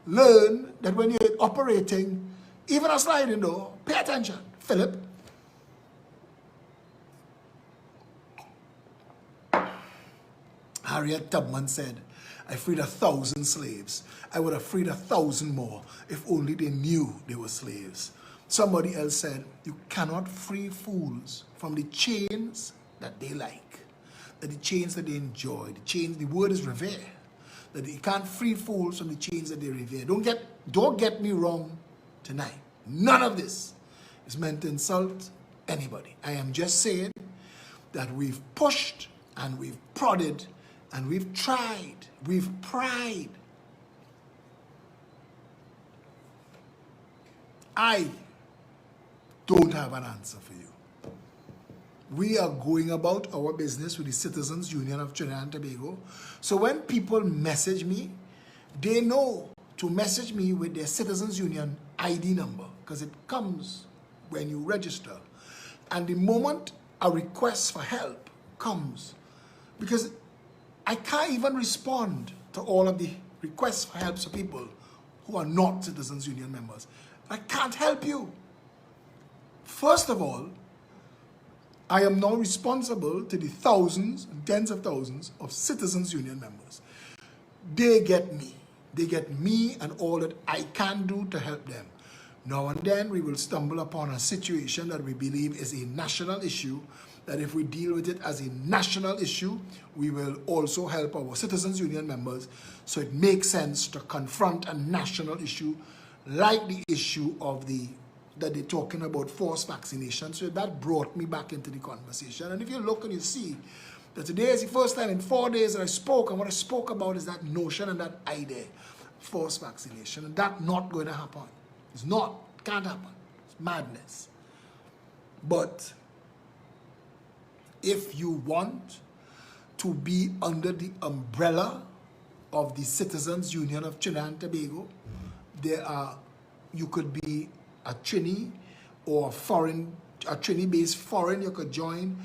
Learn that when you're operating even a sliding door, pay attention. Phillip. Harriet Tubman said, I freed 1,000 slaves. I would have freed 1,000 more if only they knew they were slaves. Somebody else said, you cannot free fools from the chains that they like, the chains that they enjoy, the chains, the word is revere. That you can't free fools from the chains that they revere. Don't get me wrong tonight. None of this is meant to insult anybody. I am just saying that we've pushed And we've prodded, and we've tried, we've pried. I don't have an answer for you. We are going about our business with the Citizens Union of Trinidad and Tobago. So when people message me, they know to message me with their Citizens Union ID number, because it comes when you register. And the moment a request for help comes, because I can't even respond to all of the requests for help of people who are not Citizens Union members. I can't help you. First of all, I am now responsible to the thousands and tens of thousands of Citizens Union members. They get me. They get me and all that I can do to help them. Now and then we will stumble upon a situation that we believe is a national issue, that if we deal with it as a national issue, we will also help our Citizens Union members. So it makes sense to confront a national issue like the issue of that they're talking about forced vaccination. So that brought me back into the conversation. And if you look and you see that today is the first time in 4 days that I spoke, and what I spoke about is that notion and that idea, forced vaccination, and that's not going to happen. It's not, can't happen. It's madness. But if you want to be under the umbrella of the Citizens Union of Trinidad and Tobago, you could be a Trini or a Trini-based foreign, you could join.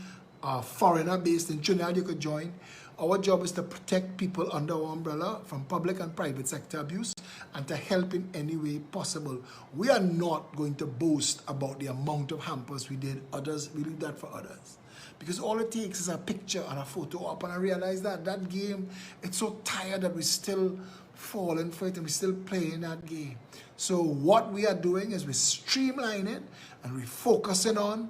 A foreigner based in Trinidad, you could join. Our job is to protect people under our umbrella from public and private sector abuse and to help in any way possible. We are not going to boast about the amount of hampers we did. Others, we leave that for others. Because all it takes is a picture and a photo up, and I realize that game, it's so tired that we're still falling for it and we're still playing that game. So what we are doing is we're streamlining it and we're focusing on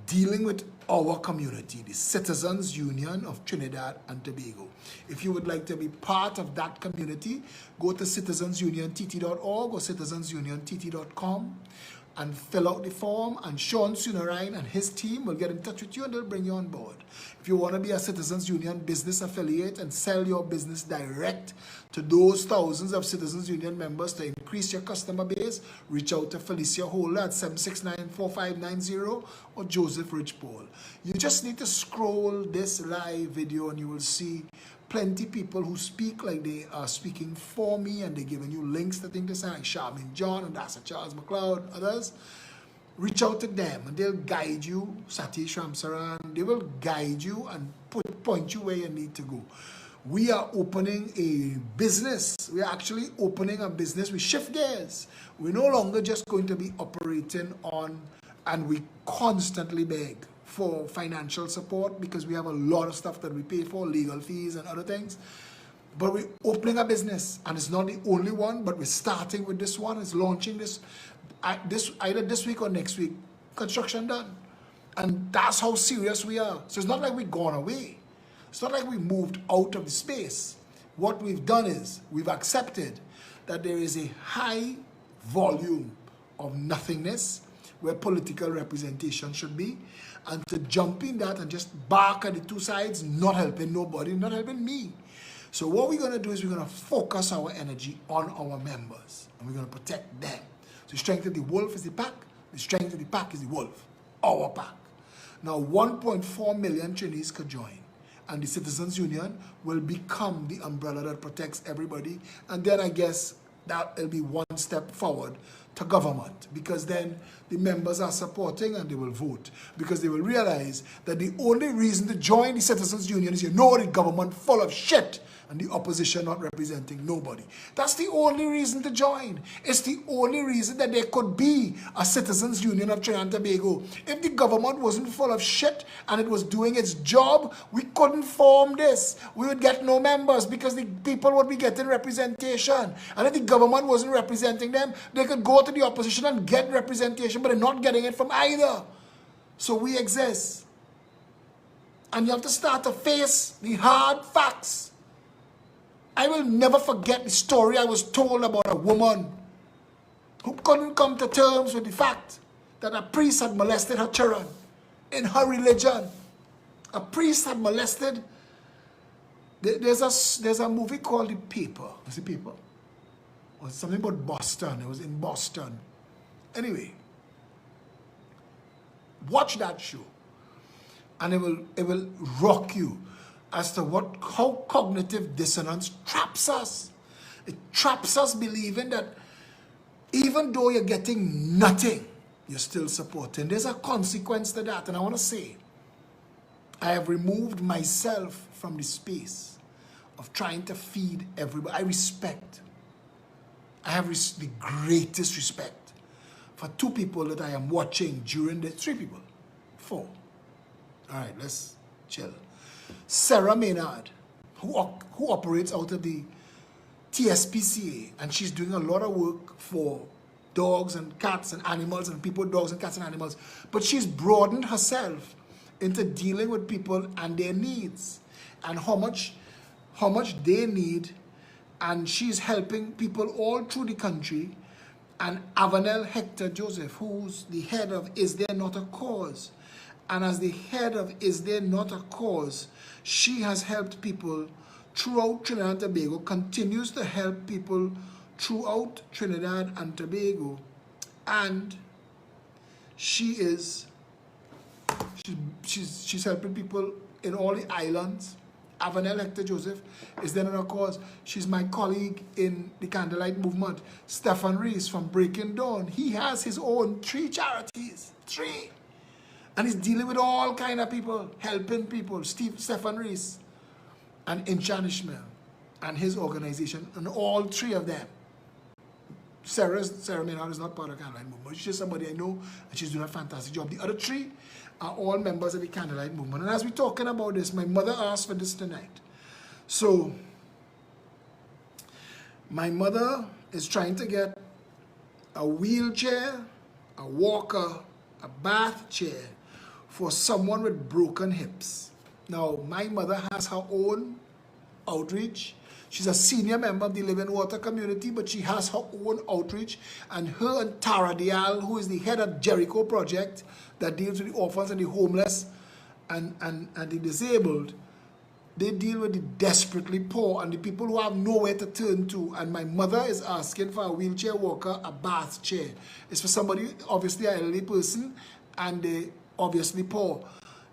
dealing with our community, the Citizens Union of Trinidad and Tobago. If you would like to be part of that community, go to citizensuniontt.org or citizensuniontt.com and fill out the form, and Sean Sunarine and his team will get in touch with you and they'll bring you on board. If you want to be a Citizens Union business affiliate and sell your business direct to those thousands of Citizens Union members to increase your customer base, reach out to Felicia Holder at 769-4590 or Joseph Rich Paul. You just need to scroll this live video and you will see plenty people who speak like they are speaking for me, and they're giving you links to things to say, like Charmaine John and that's Charles McLeod, others. Reach out to them and they'll guide you. Satish Ramsaran, they will guide you and point you where you need to go. We are opening a business. We are actually opening a business. We shift gears. We're no longer just going to be operating on, and we constantly beg for financial support because we have a lot of stuff that we pay for, legal fees and other things. But we're opening a business, and it's not the only one, but we're starting with this one. It's launching this either this week or next week. Construction done. And that's how serious we are. So it's not like we've gone away. It's not like we moved out of the space. What we've done is we've accepted that there is a high volume of nothingness where political representation should be, and to jump in that and just bark at the two sides, not helping nobody, not helping me. So what we're going to do is we're going to focus our energy on our members, and we're going to protect them. So the strength of the wolf is the pack, the strength of the pack is the wolf, our pack. Now 1.4 million Chinese could join, and the Citizens Union will become the umbrella that protects everybody, and then I guess that will be one step forward to government, because then the members are supporting and they will vote, because they will realize that the only reason to join the Citizens Union is you know the government full of shit and the opposition not representing nobody. That's the only reason to join. It's the only reason that there could be a Citizens Union of Trinidad and Tobago. If the government wasn't full of shit and it was doing its job, we couldn't form this. We would get no members because the people would be getting representation. And if the government wasn't representing them, they could go to the opposition and get representation, but they're not getting it from either. So we exist. And you have to start to face the hard facts. I will never forget the story I was told about a woman who couldn't come to terms with the fact that a priest had molested her children in her religion. A priest had molested There's a movie called The Paper. Was it Paper? Or something about Boston. It was in Boston. Anyway, watch that show, and it will rock you as to how cognitive dissonance traps us. It traps us believing that even though you're getting nothing, you're still supporting. There's a consequence to that, and I want to say, I have removed myself from the space of trying to feed everybody. I have the greatest respect for two people that I am watching during the 3 people, 4. All right, let's chill. Sarah Maynard, who operates out of the TSPCA, and she's doing a lot of work for dogs and cats and animals and people, dogs and cats and animals. But she's broadened herself into dealing with people and their needs and how much they need. And she's helping people all through the country. And Avanel Hector Joseph, who's the head of Is There Not a Cause? And as the head of Is There Not a Cause, she has helped people throughout Trinidad and Tobago, continues to help people throughout Trinidad and Tobago. And she's helping people in all the islands. Avanel Hector Joseph is then, of course, she's my colleague in the Candlelight Movement. Stephen Reese from Breaking Dawn. He has his own 3 charities. 3. And he's dealing with all kind of people, helping people. Stephen Reese and Inchan Ishmael and his organization, and all 3 of them. Sarah Maynard is not part of the Candlelight Movement. She's just somebody I know, and she's doing a fantastic job. The other 3 are all members of the Candlelight Movement. And as we're talking about this, my mother asked for this tonight. So, my mother is trying to get a wheelchair, a walker, a bath chair for someone with broken hips. Now, my mother has her own outreach. She's a senior member of the Living Water community, but she has her own outreach. And her and Tara Dial, who is the head of Jericho Project that deals with the orphans and the homeless and the disabled, they deal with the desperately poor and the people who have nowhere to turn to. And my mother is asking for a wheelchair walker, a bath chair. It's for somebody, obviously an elderly person, and they obviously poor.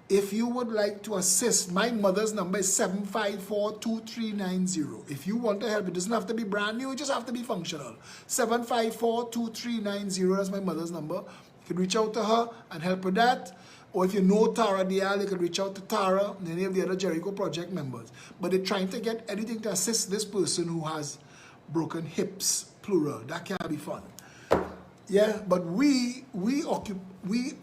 If you would like to assist, my mother's number is 754-2390. If you want to help, it doesn't have to be brand new, it just have to be functional. 754-2390, that's my mother's number. You can reach out to her and help with that. Or if you know Tara Dial, you can reach out to Tara and any of the other Jericho Project members. But they're trying to get anything to assist this person who has broken hips, plural. That can be fun. Yeah, but we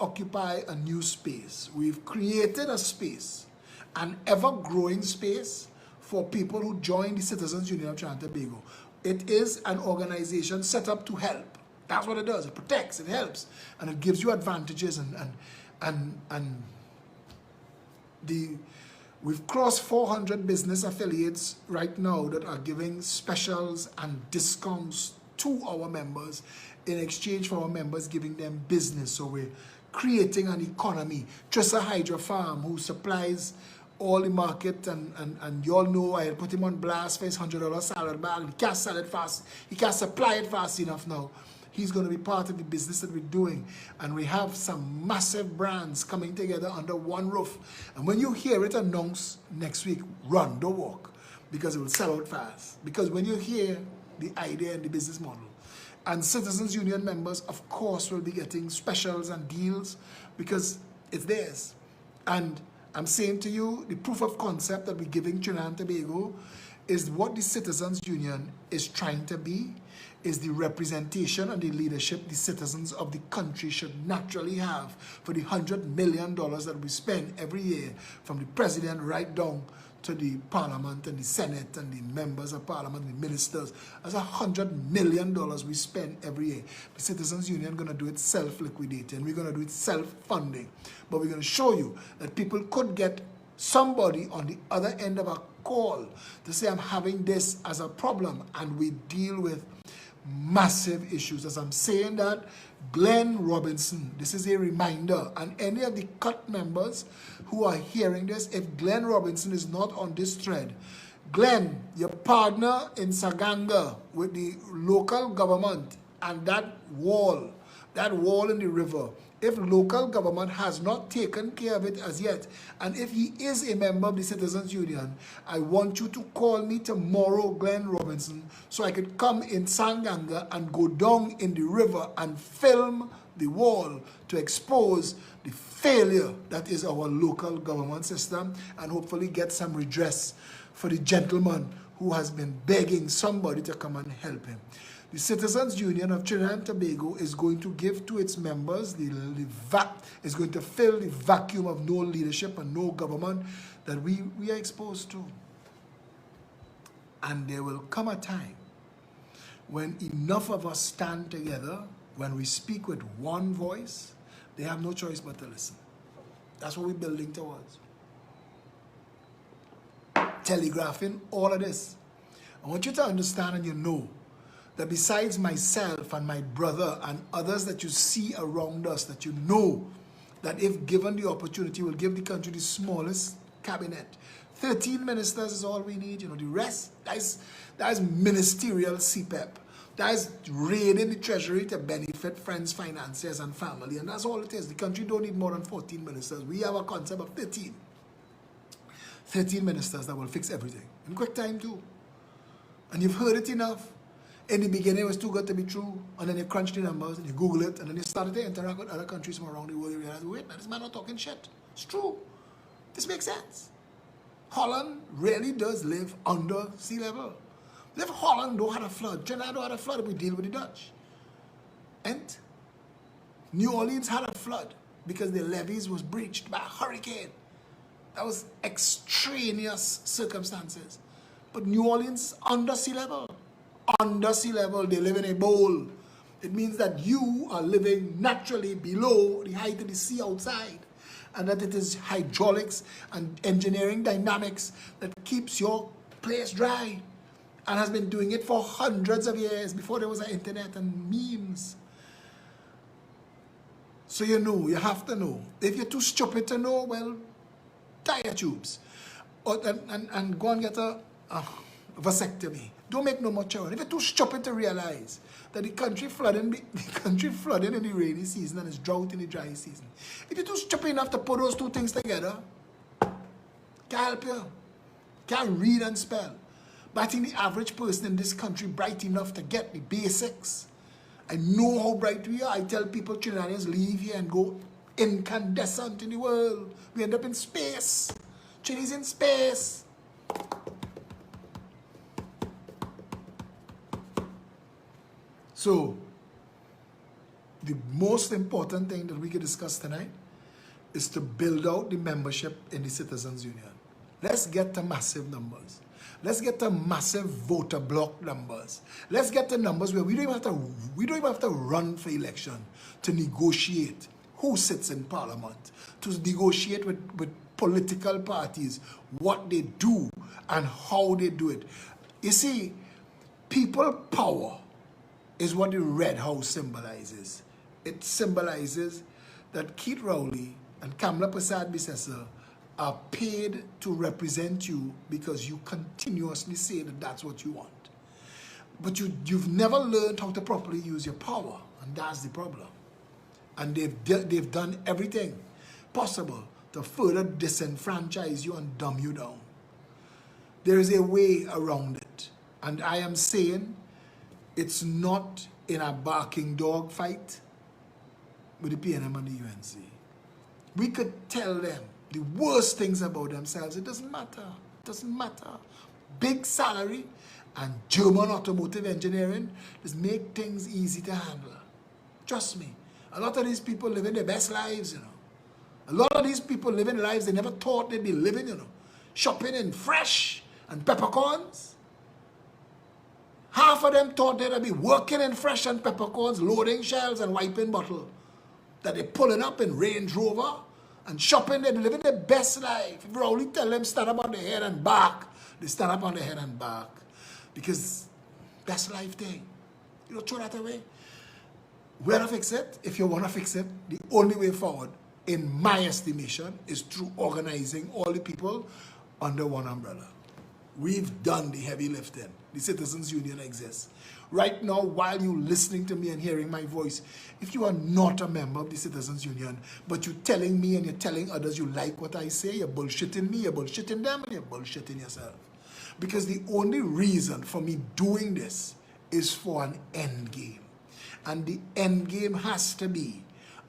occupy a new space. We've created a space, an ever-growing space for people who join the Citizens Union of Trinidad and Tobago. It is an organization set up to help. That's what it does. It protects, it helps, and it gives you advantages. We've crossed 400 business affiliates right now that are giving specials and discounts to our members in exchange for our members giving them business. So we're creating an economy. Tressa Hydra Farm, who supplies all the market, and you all know I had put him on blast for his $100 salad bag. He can't sell it fast. He can't supply it fast enough now. He's going to be part of the business that we're doing. And we have some massive brands coming together under one roof. And when you hear it announced next week, run, don't walk, because it will sell out fast. Because when you hear the idea and the business model, and Citizens Union members, of course, will be getting specials and deals because it's theirs. And I'm saying to you, the proof of concept that we're giving Trinidad and Tobago is what the Citizens Union is trying to be, is the representation and the leadership the citizens of the country should naturally have for the $100 million that we spend every year, from the president right down to the parliament and the senate and the members of parliament and the ministers. That's $100 million we spend every year. The Citizens Union going to do it self-liquidating. We're going to do it self-funding. But we're going to show you that people could get somebody on the other end of a call to say, I'm having this as a problem, and we deal with massive issues. As I'm saying that, Glenn Robinson, this is a reminder, and any of the CUT members who are hearing this, if Glenn Robinson is not on this thread, Glenn, your partner in Saganga with the local government and that wall in the river, if local government has not taken care of it as yet, and if he is a member of the Citizens Union, I want you to call me tomorrow, Glenn Robinson, so I could come in Sanganga and go down in the river and film the wall to expose the failure that is our local government system and hopefully get some redress for the gentleman who has been begging somebody to come and help him. The Citizens Union of Trinidad and Tobago is going to give to its members is going to fill the vacuum of no leadership and no government that we are exposed to. And there will come a time when enough of us stand together, when we speak with one voice, they have no choice but to listen. That's what we're building towards. Telegraphing all of this. I want you to understand and you know that besides myself and my brother and others that you see around us, that you know that if given the opportunity will give the country the smallest cabinet. 13 ministers is all we need. You know, the rest, that is ministerial CPEP. That is raiding the treasury to benefit friends, financiers, and family. And that's all it is. The country don't need more than 14 ministers. We have a concept of 13. 13 ministers that will fix everything. In quick time too. And you've heard it enough. In the beginning, it was too good to be true. And then you crunch the numbers, and you Google it, and then you started to interact with other countries from around the world. You realize, wait, now this man not talking shit. It's true. This makes sense. Holland really does live under sea level. If Holland don't have a flood, Trinidad don't have a flood, we deal with the Dutch. And New Orleans had a flood because the levees was breached by a hurricane. That was extraneous circumstances. But New Orleans under sea level. Under sea level, they live in a bowl. It means that you are living naturally below the height of the sea outside. And that it is hydraulics and engineering dynamics that keeps your place dry. And has been doing it for hundreds of years before there was an internet and memes. So you know, you have to know. If you're too stupid to know, well, tie your tubes. And go and get a vasectomy. Don't make no more children. If you're too stupid to realize that the country flooding in the rainy season and it's drought in the dry season. If you're too stupid enough to put those two things together, can't help you. Can't read and spell. But I think the average person in this country bright enough to get the basics. I know how bright we are. I tell people Trinidadians leave here and go incandescent in the world. We end up in space. Chili's in space. So, the most important thing that we can discuss tonight is to build out the membership in the Citizens Union. Let's get to massive numbers. Let's get to massive voter block numbers. Let's get to numbers where we don't even have to run for election to negotiate who sits in parliament, to negotiate with political parties what they do and how they do it. You see, people power is what the Red House symbolizes. It symbolizes that Keith Rowley and Kamala Persad-Bissessar are paid to represent you because you continuously say that that's what you want. But you've never learned how to properly use your power, and that's the problem. And they've done everything possible to further disenfranchise you and dumb you down. There is a way around it. And I am saying it's not in a barking dog fight with the PNM and the UNC. We could tell them the worst things about themselves. It doesn't matter. It doesn't matter. Big salary and German automotive engineering just make things easy to handle. Trust me. A lot of these people living their best lives, you know. A lot of these people living lives they never thought they'd be living, you know. Shopping in fresh and peppercorns. Half of them thought they'd be working in fresh and peppercorns, loading shelves and wiping bottles. That they're pulling up in Range Rover and shopping, they're living their best life. If you only tell them stand up on their head and back, they stand up on their head and back. Because best life thing. You don't throw that away. Where to fix it? If you want to fix it, the only way forward, in my estimation, is through organizing all the people under one umbrella. We've done the heavy lifting. The Citizens Union exists. Right now, while you're listening to me and hearing my voice, if you are not a member of the Citizens Union, but you're telling me and you're telling others you like what I say, you're bullshitting me, you're bullshitting them, and you're bullshitting yourself. Because the only reason for me doing this is for an end game. And the end game has to be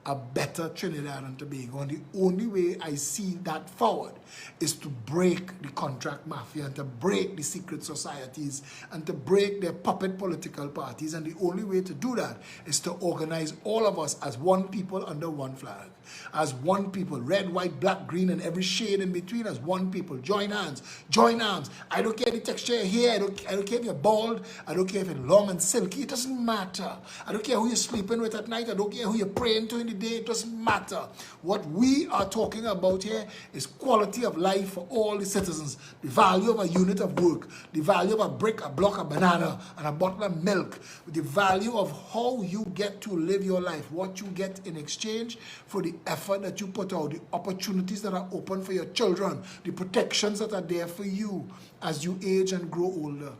a better Trinidad and Tobago. And the only way I see that forward is to break the contract mafia and to break the secret societies and to break their puppet political parties. And the only way to do that is to organize all of us as one people under one flag. As one people, red, white, black, green, and every shade in between, as one people. Join hands, join arms. I don't care the texture of your hair, I don't care if you're bald, I don't care if it's long and silky, it doesn't matter. I don't care who you're sleeping with at night, I don't care who you're praying to in the day, it doesn't matter. What we are talking about here is quality of life for all the citizens. The value of a unit of work, the value of a brick, a block, a banana, and a bottle of milk, the value of how you get to live your life, what you get in exchange for the effort that you put out, the opportunities that are open for your children, the protections that are there for you as you age and grow older.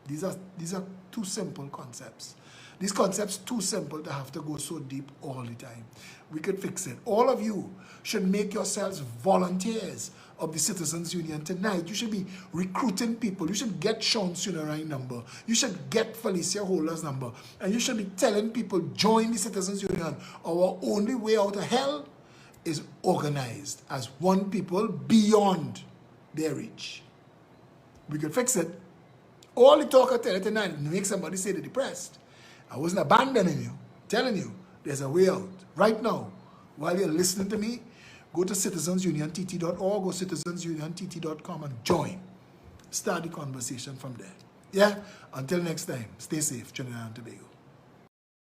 These are two simple concepts. These concepts too simple to have to go so deep all the time. We could fix it. All of you should make yourselves volunteers of the Citizens Union tonight. You should be recruiting people. You should get Sean Sunarai's number. You should get Felicia Holder's number. And you should be telling people, join the Citizens Union. Our only way out of hell is organized as one people beyond their reach. We could fix it. All the talk I tell you tonight make somebody say they're depressed. I wasn't abandoning you, telling you there's a way out. Right now, while you're listening to me, go to citizensuniontt.org or citizensuniontt.com and join. Start the conversation from there. Yeah? Until next time, stay safe, Trinidad and Tobago.